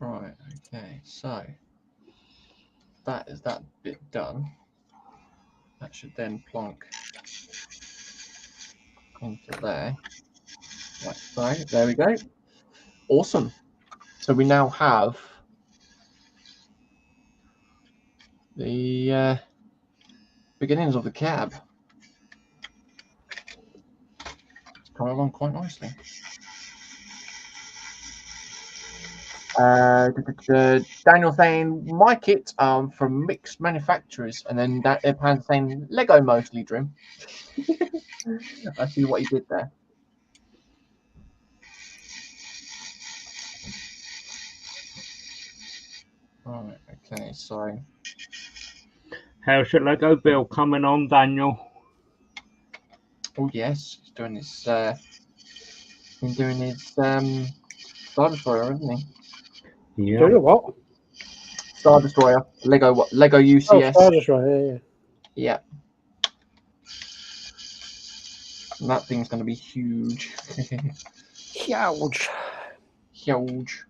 Right, okay, so that is that bit done. That should then plonk into there. Like so, there we go. Awesome. So we now have the beginnings of the cab. It's coming along quite nicely. Daniel saying my kit from mixed manufacturers, and then Pan saying Lego mostly, Dream. I see what you did there. Right, okay, so how's your Lego build coming on, Daniel? Oh yes, he's doing his been doing his Star Destroyer, isn't he? Yeah. Doing what? Star Destroyer. Lego UCS. Oh, Star Destroyer, yeah. And that thing's gonna be huge. Huge. Huge.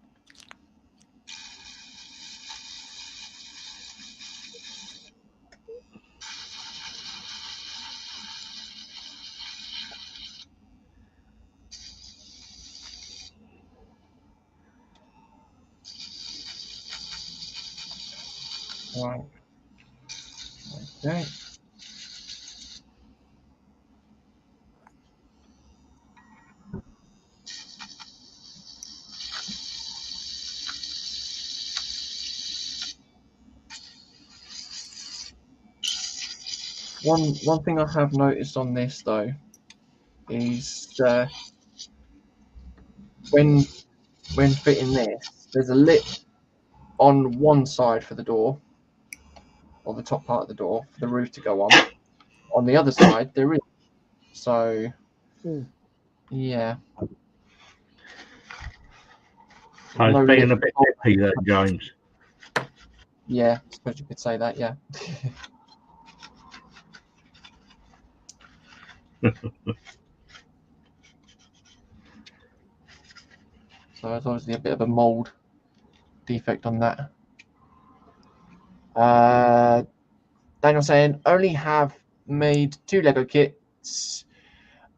Right. Okay. One thing I have noticed on this though is when fitting this, there's a lip on one side for the door, or the top part of the door for the roof to go on. On the other side, there is. So, yeah. So it's No being lip. a bit nippy there, James. Yeah, I suppose you could say that, yeah. So there's obviously a bit of a mould defect on that. Daniel saying, only have made 2 Lego kits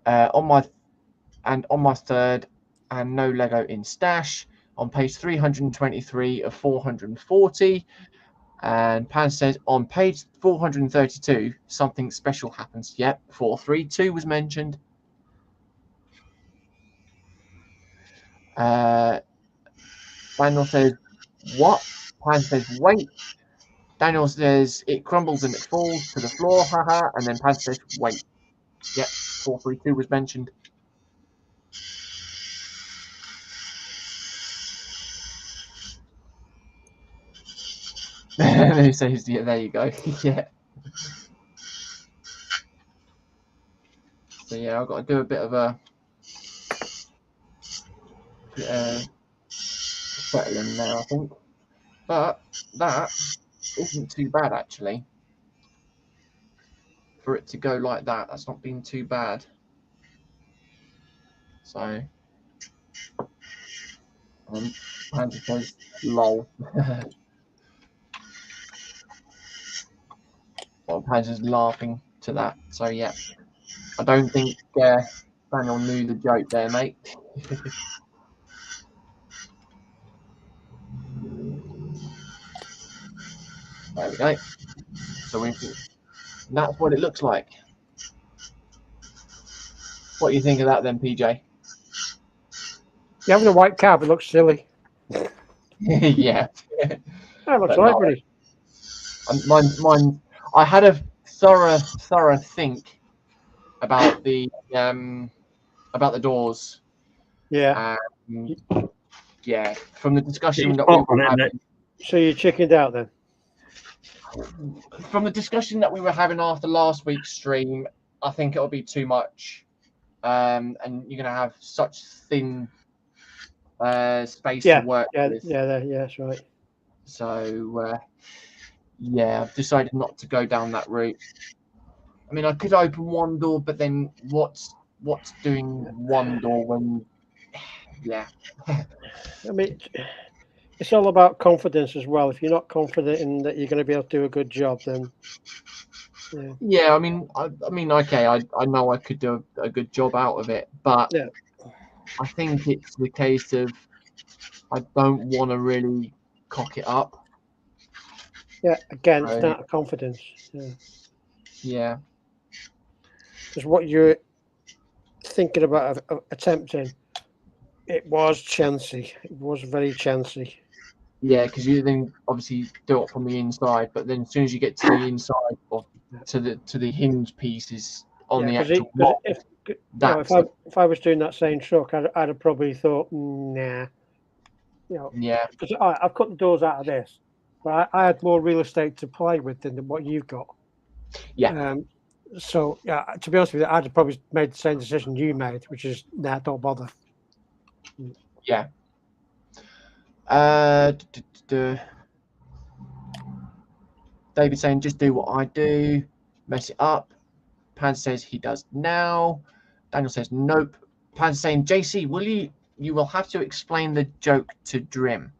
on my third, and no Lego in stash on page 323 of 440. And Pan says on page 432 something special happens. Yep, 432 was mentioned. Daniel says what? Pan says wait. Daniel says it crumbles and it falls to the floor, haha. And then Pan says wait. Yep, 432 was mentioned. He says, yeah, there you go. Yeah. So yeah, I've got to do a bit of a settling now, I think. But that isn't too bad actually. For it to go like that, that's not been too bad. So, Panzer says, lol. Well, Panzer's laughing to that. So yeah, I don't think Daniel knew the joke there, mate. There we go. So that's what it looks like. What do you think of that then, PJ? You having a white cab, it looks silly. Yeah. That looks all right, buddy. Mine. I had a thorough think about the doors. Yeah. Yeah. From the discussion that we were having. So you chickened out then? From the discussion that we were having after last week's stream, I think it'll be too much. And you're going to have such thin space to work with. Yeah, that's right. So, yeah, I've decided not to go down that route. I mean, I could open one door, but then what's doing one door when... Yeah. I mean, it's all about confidence as well. If you're not confident in that you're going to be able to do a good job, then... Yeah, I mean, okay, I know I could do a good job out of it, but I think it's the case of I don't want to really cock it up. Yeah, again, it's not confidence. Yeah. Because what you're thinking about attempting, it was chancy. It was very chancy. Yeah, because you then obviously do it from the inside, but then as soon as you get to the inside or to the hinge pieces on the actual block, if I was doing that same truck, I'd have probably thought, nah. Yeah. Because I've cut the doors out of this, but I had more real estate to play with than what you've got. Yeah. So yeah, to be honest with you, I'd have probably made the same decision you made, which is don't bother. Yeah. David saying, just do what I do, mess it up. Pan says he does now. Daniel says nope. Pan saying, JC, you will have to explain the joke to Drim.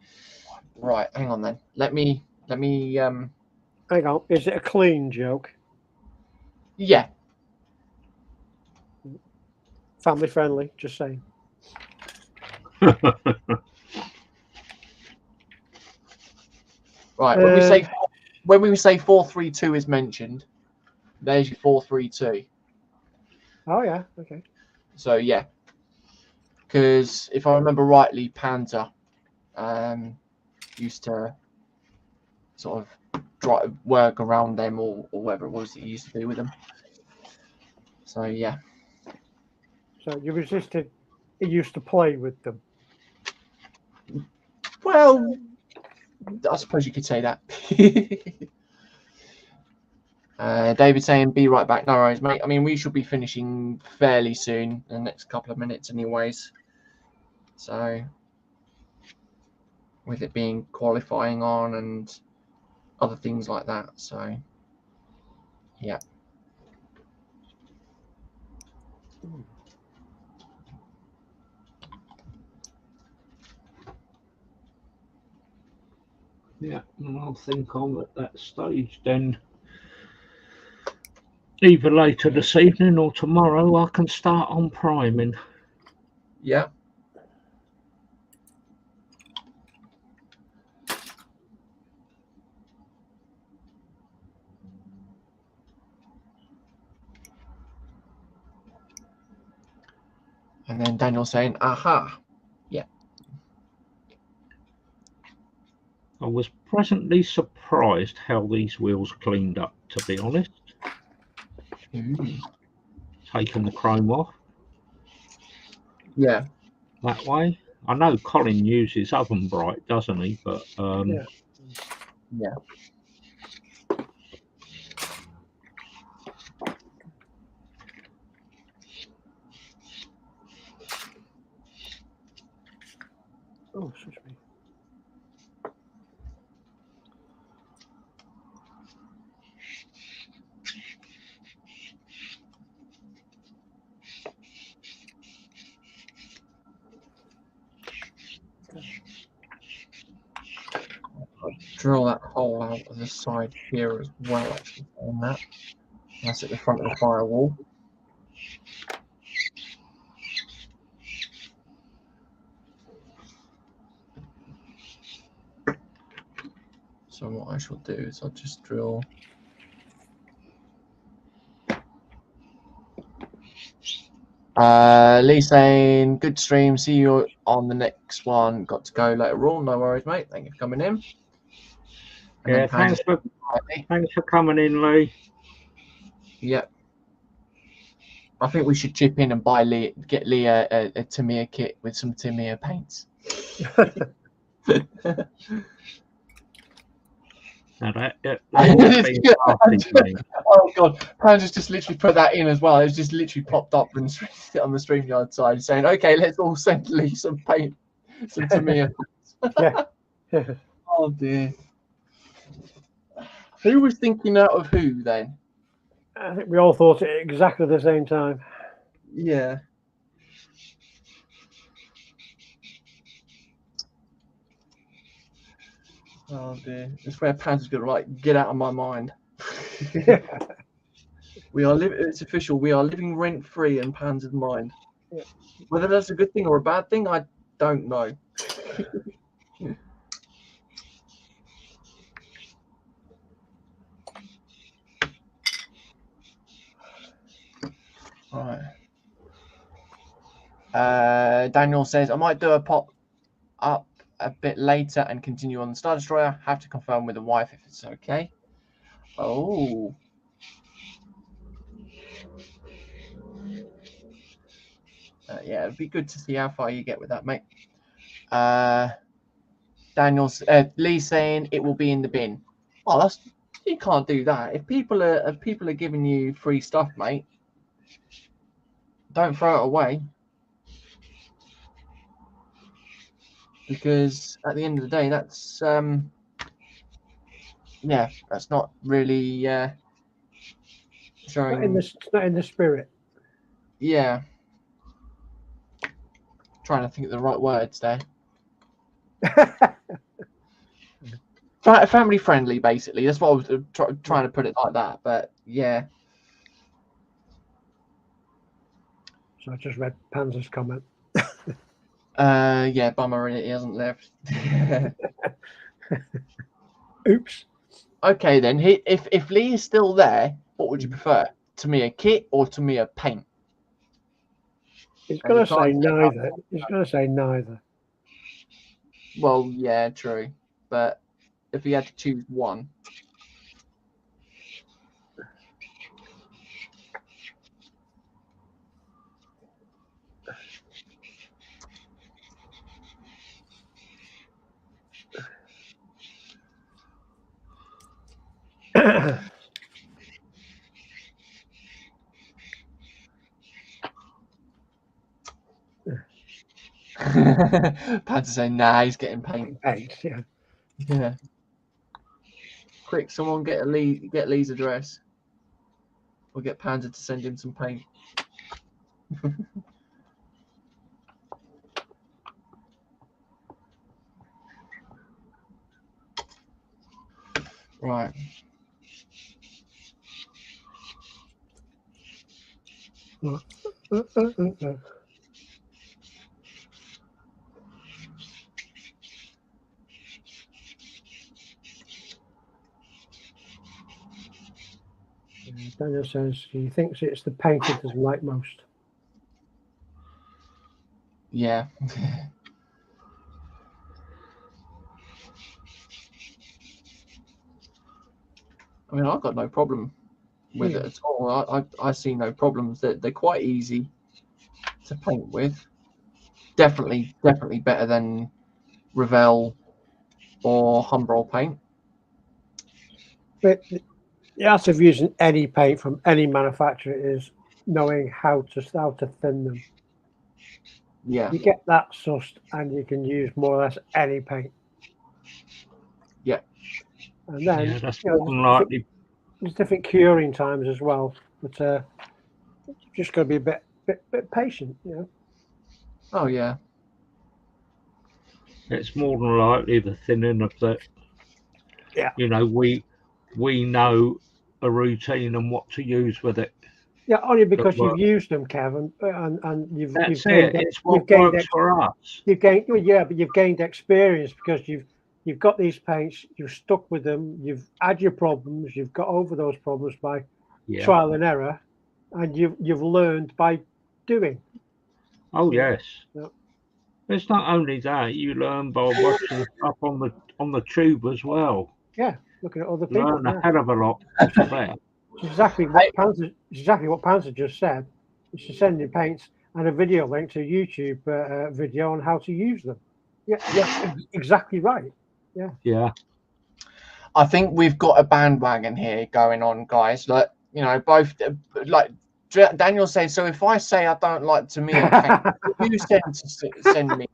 Right, hang on then. Let me hang on. Is it a clean joke? Yeah. Family friendly, just saying. Right, when we say when we say 4-3-2 is mentioned, there's your 4-3-2. Oh yeah, okay. So yeah, because if I remember rightly, Panzer used to sort of work around them or whatever it was that he used to do with them. So yeah. So you resisted. He used to play with them. Well, I suppose you could say that. David saying, "Be right back." No worries, mate. I mean, we should be finishing fairly soon, in the next couple of minutes, anyways. So, with it being qualifying on and other things like that, so yeah. Yeah, and I think I'm at that stage then. Either later this evening or tomorrow, I can start on priming. Yeah. And then Daniel saying, "Aha." Yeah. I was pleasantly surprised how these wheels cleaned up, to be honest. Taking the chrome off. Yeah. That way. I know Colin uses oven bright, doesn't he? But Yeah. Yeah. Oh, excuse me. Drill that hole out of the side here as well, actually, on that. That's at the front of the firewall. So what I shall do is I'll just drill. Lee saying, "Good stream. See you on the next one. Got to go later on. No worries, mate. Thank you for coming in." And yeah, thanks for coming in, Lee. Yep. I think we should chip in and buy Lee, get Lee a Tamiya kit with some Tamiya paints. Oh god, Hans has just literally put that in as well. It's just literally popped up and on the StreamYard side saying, "Okay, let's all send Lee some paint, some Tamiya." Yeah. Oh dear. Who was thinking out of who then? I think we all thought it at exactly the same time. Yeah. Oh dear. It's where Pan's gonna like get out of my mind. We are living. It's official. We are living rent free in Pan's mind. Yeah. Whether that's a good thing or a bad thing, I don't know. Right. Daniel says, "I might do a pop up a bit later and continue on the Star Destroyer. Have to confirm with the wife if it's okay." Oh. Yeah, it'd be good to see how far you get with that, mate. Lee saying it will be in the bin. Oh, that's, you can't do that. If people are giving you free stuff, mate, don't throw it away. Because at the end of the day, that's yeah, that's not really showing. It's not in the spirit. Yeah. Trying to think of the right words there. Family friendly, basically. That's what I was trying to put it like that. But yeah. So I just read Panzer's comment. Yeah, bummer he hasn't left. Oops. Okay, then. If Lee is still there, what would you prefer? Tamiya kit or Tamiya paint? He's going to say neither. He's going to say neither. Well, yeah, true. But if he had to choose one. Panther saying, nah, he's getting paint. Paint, yeah. Yeah. Quick, someone get Lee's address. We'll get Panther to send him some paint. Right. Daniel says he thinks it's the paint he doesn't like most. Yeah. I mean, I've got no problem with it at all. I see no problems. They're quite easy to paint with. Definitely better than Revell or Humbrol paint. But the art of using any paint from any manufacturer is knowing how to thin them. Yeah. You get that sussed and you can use more or less any paint. Yeah. And then yeah, that's likely. There's different curing times as well, but just got to be a bit patient, you know. Oh yeah. It's more than likely the thinning of the. Yeah. You know, we know a routine and what to use with it. Yeah, only because you've used them, Kevin, and you've gained, it's what works for us. You've gained, yeah, but you've gained experience because you've got these paints, you've stuck with them, you've had your problems, you've got over those problems by trial and error, and you've learned by doing. Oh yes. Yeah. It's not only that, you learn by watching stuff on the tube as well. Yeah, looking at other people. Learn a hell of a lot there. Exactly what Panzer just said. Is to send you paints and a video link to a YouTube video on how to use them. Yeah, exactly right. Yeah. Yeah. I think we've got a bandwagon here going on, guys. Like, you know, both like Daniel said. So if I say I don't like Tamiya paint, you send me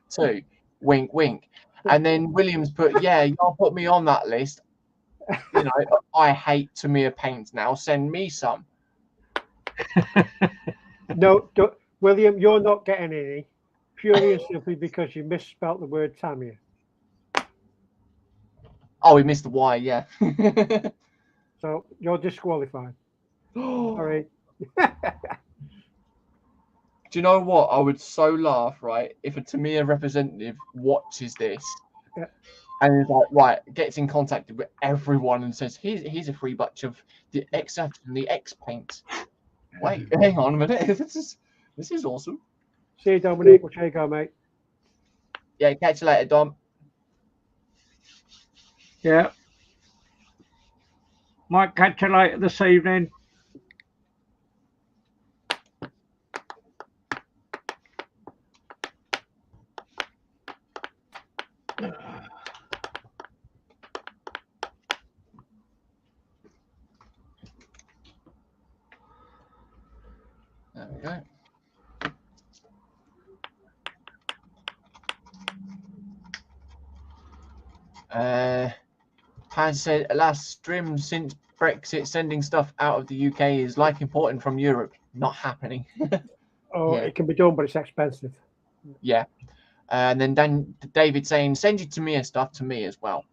too. Wink, wink. And then Williams put, yeah, y'all put me on that list. You know, I hate Tamiya paints now. Send me some. No, William, you're not getting any. Purely and simply because you misspelt the word Tamiya. Oh, we missed the Y, yeah. So you're disqualified. Sorry. Do you know what? I would so laugh, right, if a Tamiya representative watches this and is like, right, gets in contact with everyone and says, here's a free batch of the X and the X paint. Wait, hang on a minute. This is awesome. See you, Dominic. We'll you go, mate. Yeah, catch you later, Dom. Yeah. Might catch you later this evening. There we go. Has said, last stream since Brexit, sending stuff out of the UK is like importing from Europe. Not happening. Oh, yeah. It can be done, but it's expensive. Yeah. And then David saying, send your Tamiya stuff to me as well.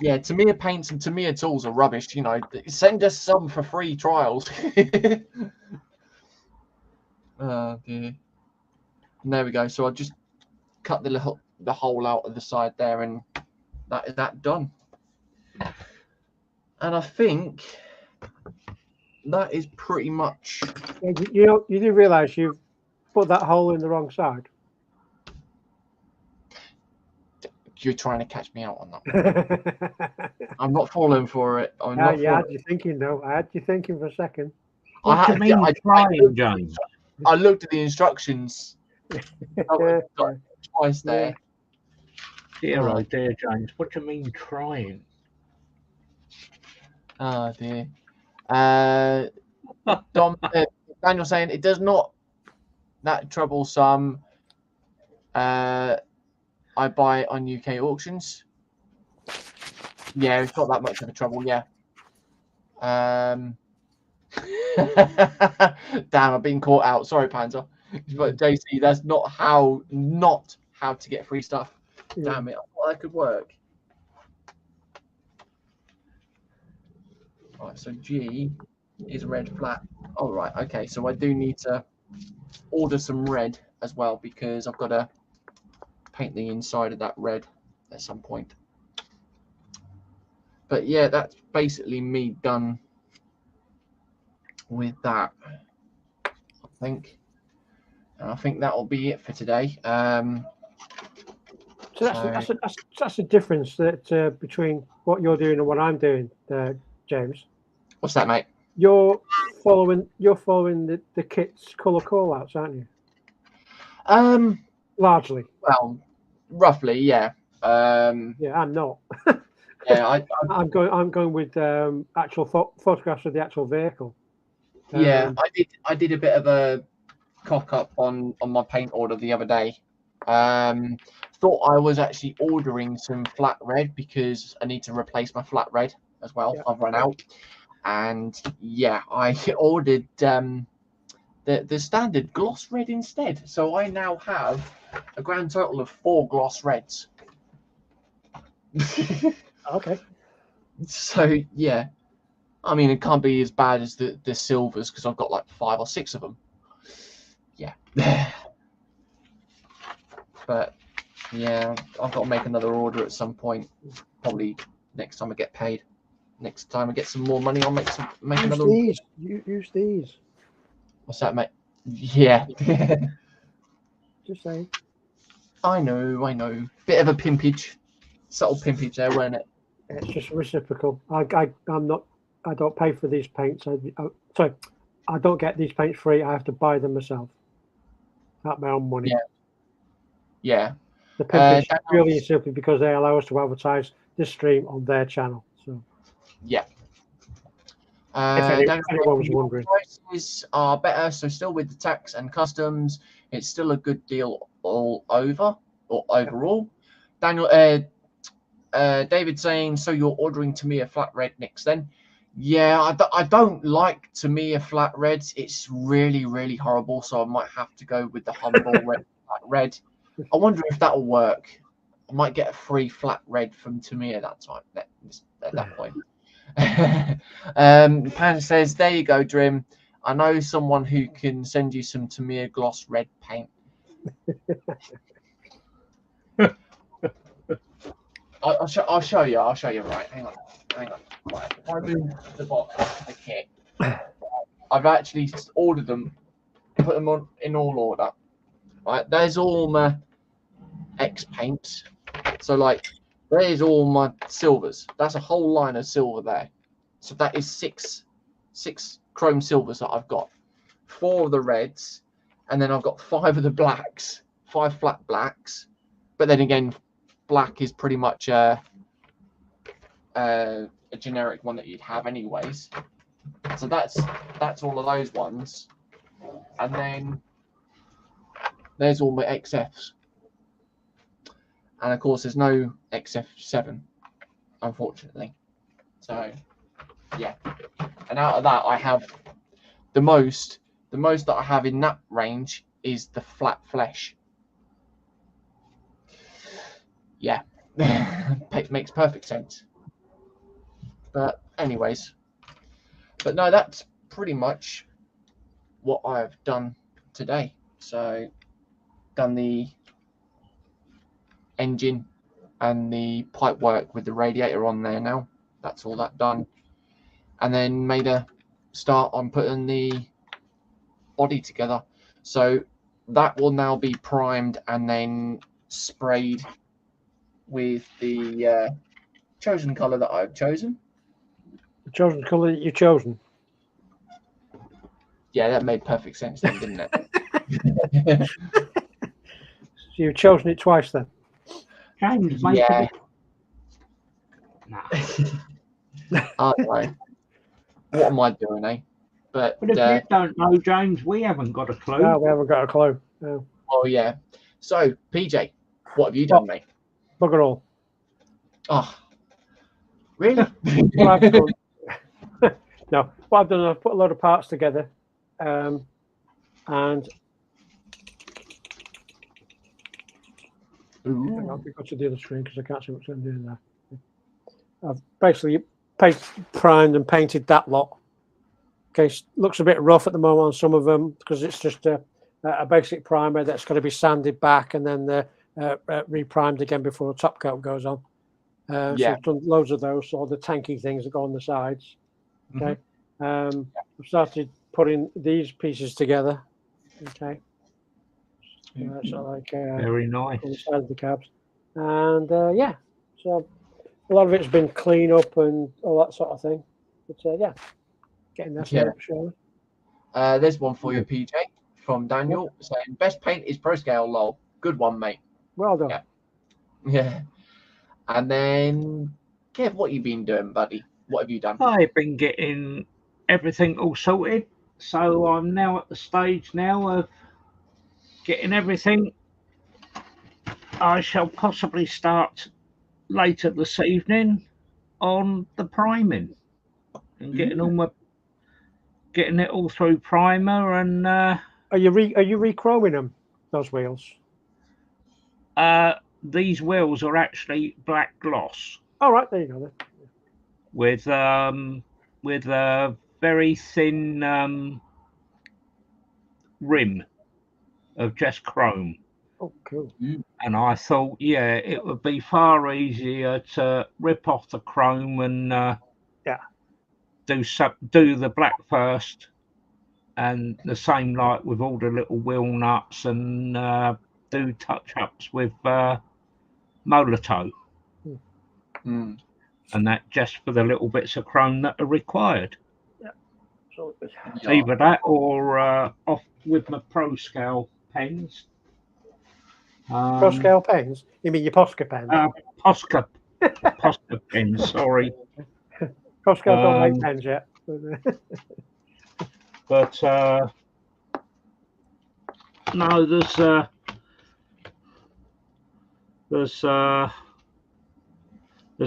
Yeah, Tamiya paints and Tamiya tools are rubbish. You know, send us some for free trials. Oh dear. And there we go. So I'll just cut the little the hole out of the side there, and that is that done. And I think that is pretty much. You do realise you've put that hole in the wrong side. You're trying to catch me out on that. I'm not falling for it. I had you thinking though. I had you thinking for a second. What do you mean trying, James? I looked at the instructions twice there. Dear, oh dear, James. What do you mean trying? Oh dear. Daniel saying it does not that troublesome. I buy it on UK auctions. Yeah, it's not that much of a trouble. Yeah. Damn, I've been caught out. Sorry, Panzer. But JC, that's not how to get free stuff. Damn it, I thought that could work. Right, so G is red flat. All right, okay, so I do need to order some red as well because I've got to paint the inside of that red at some point. But yeah, that's basically me done with that, I think. And I think that'll be it for today. So that's the difference that between what you're doing and what I'm doing, James. What's that, mate? You're following the kit's colour call-outs, aren't you? Largely. Well, roughly, yeah. Yeah, I'm not. Yeah, I'm going with actual photographs of the actual vehicle. Yeah, I did a bit of a cock up on my paint order the other day. Thought I was actually ordering some flat red because I need to replace my flat red as well. Yeah. I've run out, and yeah, I ordered the standard gloss red instead. So I now have a grand total of 4 gloss reds. Okay. So yeah, I mean it can't be as bad as the silvers because I've got like 5 or 6 of them. Yeah. But yeah, I've got to make another order at some point. Probably next time I get paid. Next time I get some more money, I'll make another. Use these. What's that, mate? Yeah. Just saying. I know. Bit of a pimpage, subtle pimpage there, wasn't it? It's just reciprocal. I'm not. I don't pay for these paints. Sorry, I don't get these paints free. I have to buy them myself. At my own money. Yeah. Yeah. The pimpage really is simply because they allow us to advertise this stream on their channel. So. Yeah. If anyone was wondering. Prices are better, so still with the tax and customs, it's still a good deal all over or overall. Daniel, David saying, so you're ordering Tamiya flat red next then? Yeah, I don't like Tamiya flat reds. It's really, really horrible. So I might have to go with the humble red flat red. I wonder if that'll work. I might get a free flat red from Tamiya that time. At that point. Pan says, there you go, Drim. I know someone who can send you some Tamiya gloss red paint. I'll show you. Right, hang on. Right, if I move the box of the kit, I've actually ordered them, put them on in all order. Right, there's all my X paints. So like, there's all my silvers. That's a whole line of silver there. So that is six chrome silvers that I've got. 4 of the reds, and then I've got 5 of the blacks, 5 flat blacks. But then again, black is pretty much a generic one that you'd have anyways. So that's all of those ones. And then there's all my XFs. And of course, there's no XF7, unfortunately. So, yeah. And out of that, I have the most that I have in that range is the flat flesh. Yeah, makes perfect sense. But anyways, but no, that's pretty much what I've done today. So, done the engine and the pipe work with the radiator on there now. That's all that done. And then made a start on putting the body together. So that will now be primed and then sprayed with the chosen colour that I've chosen. The chosen colour that you've chosen. Yeah, that made perfect sense then, didn't it? So you've chosen it twice then? James, Yeah. Nah. I don't know. What am I doing, eh? But if you don't know, James, we haven't got a clue. No, we haven't got a clue. No. Oh, yeah. So, PJ, what have you done, mate? Bugger all. Oh, really? What I've done, no, what I've done, I've put a load of parts together, and hang on, we go to the other screen because I can't see what's I'm doing there. I've basically primed and painted that lot. Okay, looks a bit rough at the moment on some of them because it's just a basic primer that's got to be sanded back and then re-primed again before the top coat goes on. So I've done loads of those, all the tanky things that go on the sides. Okay, I've started putting these pieces together. Okay, so like very nice on the side of the cabs, and yeah, so a lot of it's been clean up and all that sort of thing. But yeah, getting there. Yeah. Sure. There's one for you, PJ, from Daniel saying best paint is Pro Scale. Lol, good one, mate. Well done. Yeah. And then, Kev, what you been doing, buddy? What have you done? I've been getting everything all sorted, so I'm now at the stage now of getting everything. I shall possibly start later this evening on the priming and getting it all through primer and. Are you re-chroming them, those wheels? These wheels are actually black gloss. All right, there you go. Then. With a very thin rim of just chrome. Oh, cool. And I thought, yeah, it would be far easier to rip off the chrome and do the black first, and the same like with all the little wheel nuts and do touch-ups with Molotow. And that just for the little bits of chrome that are required. Yeah. So, either that or off with my Pro Scale pens. Pro Scale pens? You mean your Posca pens? Posca pens, sorry. Pro Scale don't make pens yet. But no, there's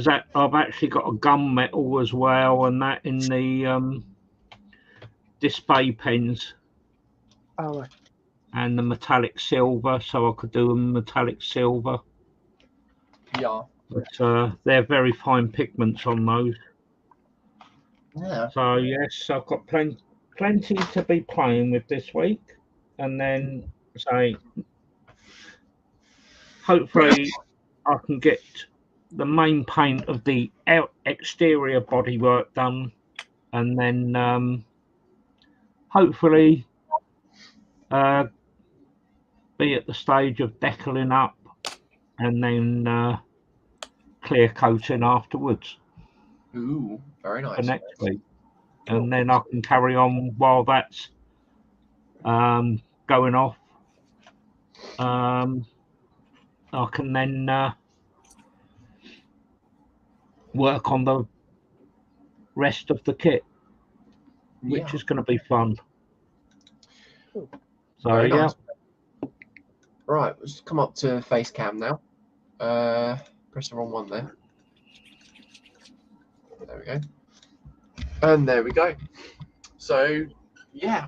that. I've actually got a gunmetal as well, and that in the display pens. Oh, right. And the metallic silver, so I could do a metallic silver. Yeah. But they're very fine pigments on those. Yeah. So yes, I've got plenty to be playing with this week, and then hopefully I can get the main paint of the exterior bodywork done, and then hopefully be at the stage of decaling up and then clear coating afterwards. Ooh, very nice. For next week. And then I can carry on while that's going off. I can then work on the rest of the kit, which is going to be fun. So very yeah. nice. Right, let's come up to face cam now. Press the wrong one there. There we go. And there we go. So yeah,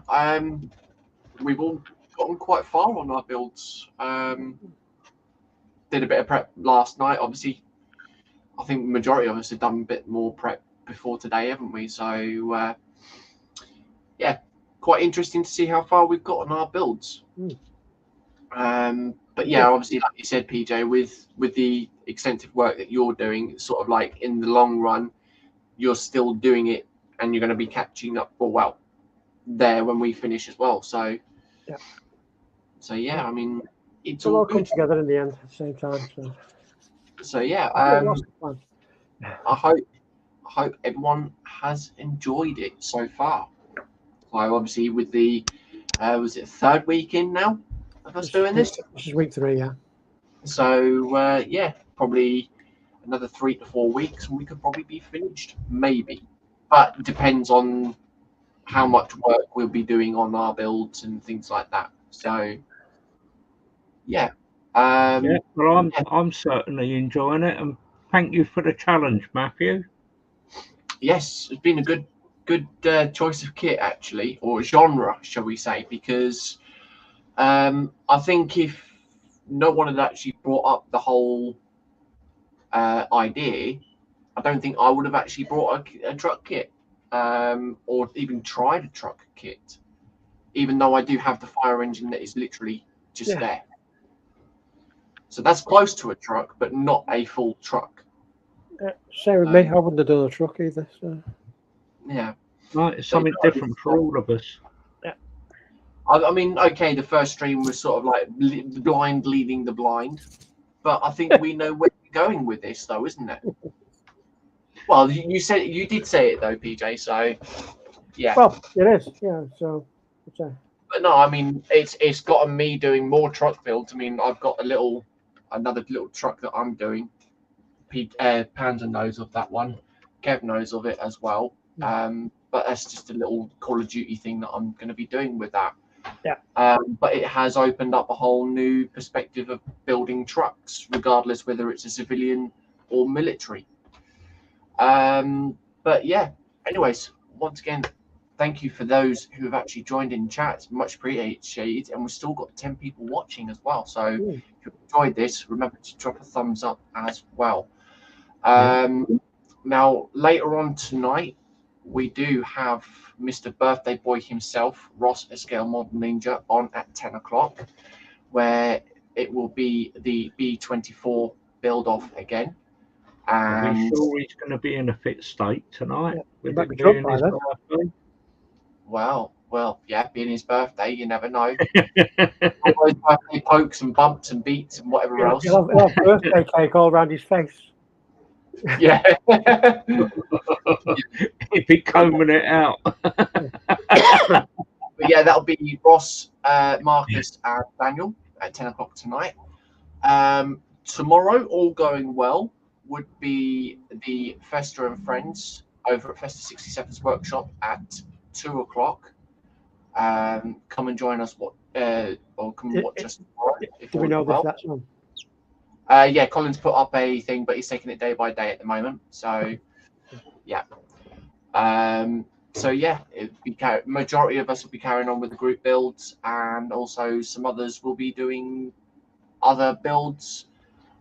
we've all gotten quite far on our builds. Did a bit of prep last night. Obviously, I think the majority of us have done a bit more prep before today, haven't we? So yeah, quite interesting to see how far we've got on our builds. But yeah, obviously, like you said, PJ, with the extensive work that you're doing, it's sort of like in the long run, you're still doing it, and you're going to be catching up for there when we finish as well. So yeah, I mean, it's We'll all all come good. together in the end at the same time. So yeah, I hope everyone has enjoyed it so far. So obviously, with the was it third week in now of us doing this? This is week 3, yeah. So yeah, probably another 3 to 4 weeks, and we could probably be finished, maybe. But it depends on how much work we'll be doing on our builds and things like that. So yeah. Well, I'm certainly enjoying it, and thank you for the challenge, Matthew. Yes, it's been a good choice of kit, actually, or genre, shall we say, because I think if no one had actually brought up the whole idea, I don't think I would have actually brought a truck kit, or even tried a truck kit, even though I do have the fire engine that is literally just there. So that's close to a truck, but not a full truck. Same with me. I wouldn't have done a truck either. So. Yeah. Right, it's something different for all of us. Yeah. I mean, okay, the first stream was sort of like the blind leading the blind, but I think we know where we're going with this, though, isn't it? Well, you did say it though, PJ. So yeah. Well, it is. Yeah. So. But no, I mean, it's gotten me doing more truck builds. I mean, I've got another little truck that I'm doing. Panda knows of that one. Kev knows of it as well. But that's just a little Call of Duty thing that I'm going to be doing with that. Yeah. But it has opened up a whole new perspective of building trucks, regardless whether it's a civilian or military. But yeah. Anyways, once again, thank you for those who have actually joined in chat. It's much appreciated, and we've still got 10 people watching as well. So if you enjoyed this, remember to drop a thumbs up as well. Now, later on tonight, we do have Mr. Birthday Boy himself, Ross Escale Model Ninja, on at 10 o'clock, where it will be the B24 build off again. And are we sure he's going to be in a fit state tonight? With might it be drunk being by his then. birthday? Well, yeah, being his birthday, you never know. All those birthday pokes and bumps and beats and whatever else. He'll have birthday cake all around his face. Yeah. He'd be combing it out. But yeah, that'll be Ross, Marcus, and Daniel at 10 o'clock tonight. Tomorrow, all going well, would be the Festa and Friends over at Festa 67's workshop at 2 o'clock. Come and join us, or come and watch us tomorrow. Do we know if that's on? Yeah, Colin's put up a thing, but he's taking it day by day at the moment. So, yeah. So yeah, majority of us will be carrying on with the group builds, and also some others will be doing other builds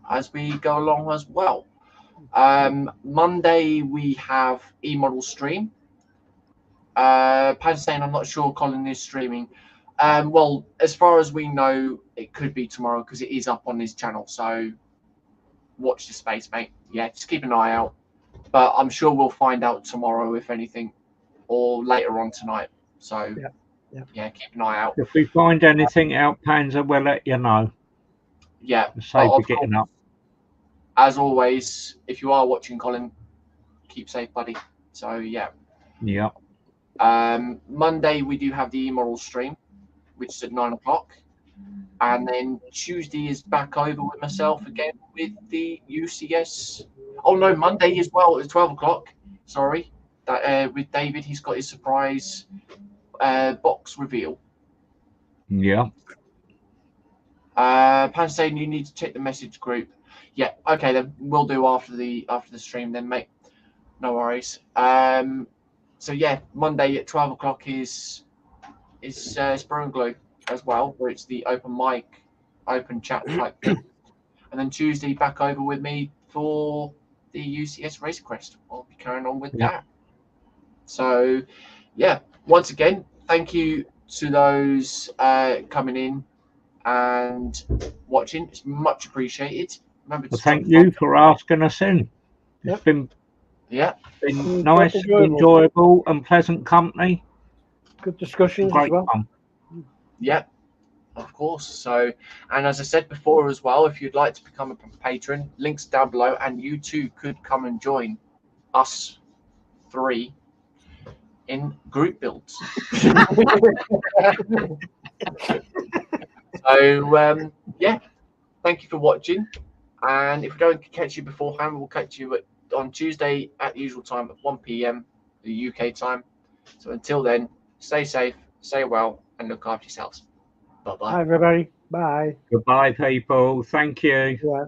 as we go along as well. Monday we have E-Model stream. Pan's saying I'm not sure Colin is streaming. Well, as far as we know, it could be tomorrow because it is up on his channel. So watch the space, mate. Yeah, just keep an eye out. But I'm sure we'll find out tomorrow, if anything, or later on tonight. So yeah, keep an eye out. If we find anything out, Panzer, we'll let you know. Yeah. Save you getting up. As always, if you are watching, Colin, keep safe, buddy. So yeah. Yeah. Monday we do have the E-Moral stream, which is at 9 o'clock. And then Tuesday is back over with myself again with the UCS. Oh no, Monday as well at 12 o'clock. Sorry. That with David, he's got his surprise box reveal. Yeah. Pan saying you need to check the message group. Yeah, okay then. We'll do after the stream then, mate. No worries. So yeah, Monday at 12 o'clock is Spur and Glue as well, where it's the open mic, open chat type thing. And then Tuesday back over with me for the UCS Race Crest. I'll be carrying on with that. So yeah, once again, thank you to those coming in and watching. It's much appreciated. Remember to Thank you for asking us in. It's been nice, enjoyable, and pleasant company. Good discussions as well. Fun. Yeah, of course. So, and as I said before as well, if you'd like to become a patron, links down below, and you too could come and join us 3 in group builds. So, yeah, thank you for watching. And if we don't catch you beforehand, we'll catch you on Tuesday at the usual time at 1 p.m. the UK time. So until then, stay safe, stay well, and look after yourselves. Bye-bye. Bye, everybody. Bye. Goodbye, people. Thank you. Yeah.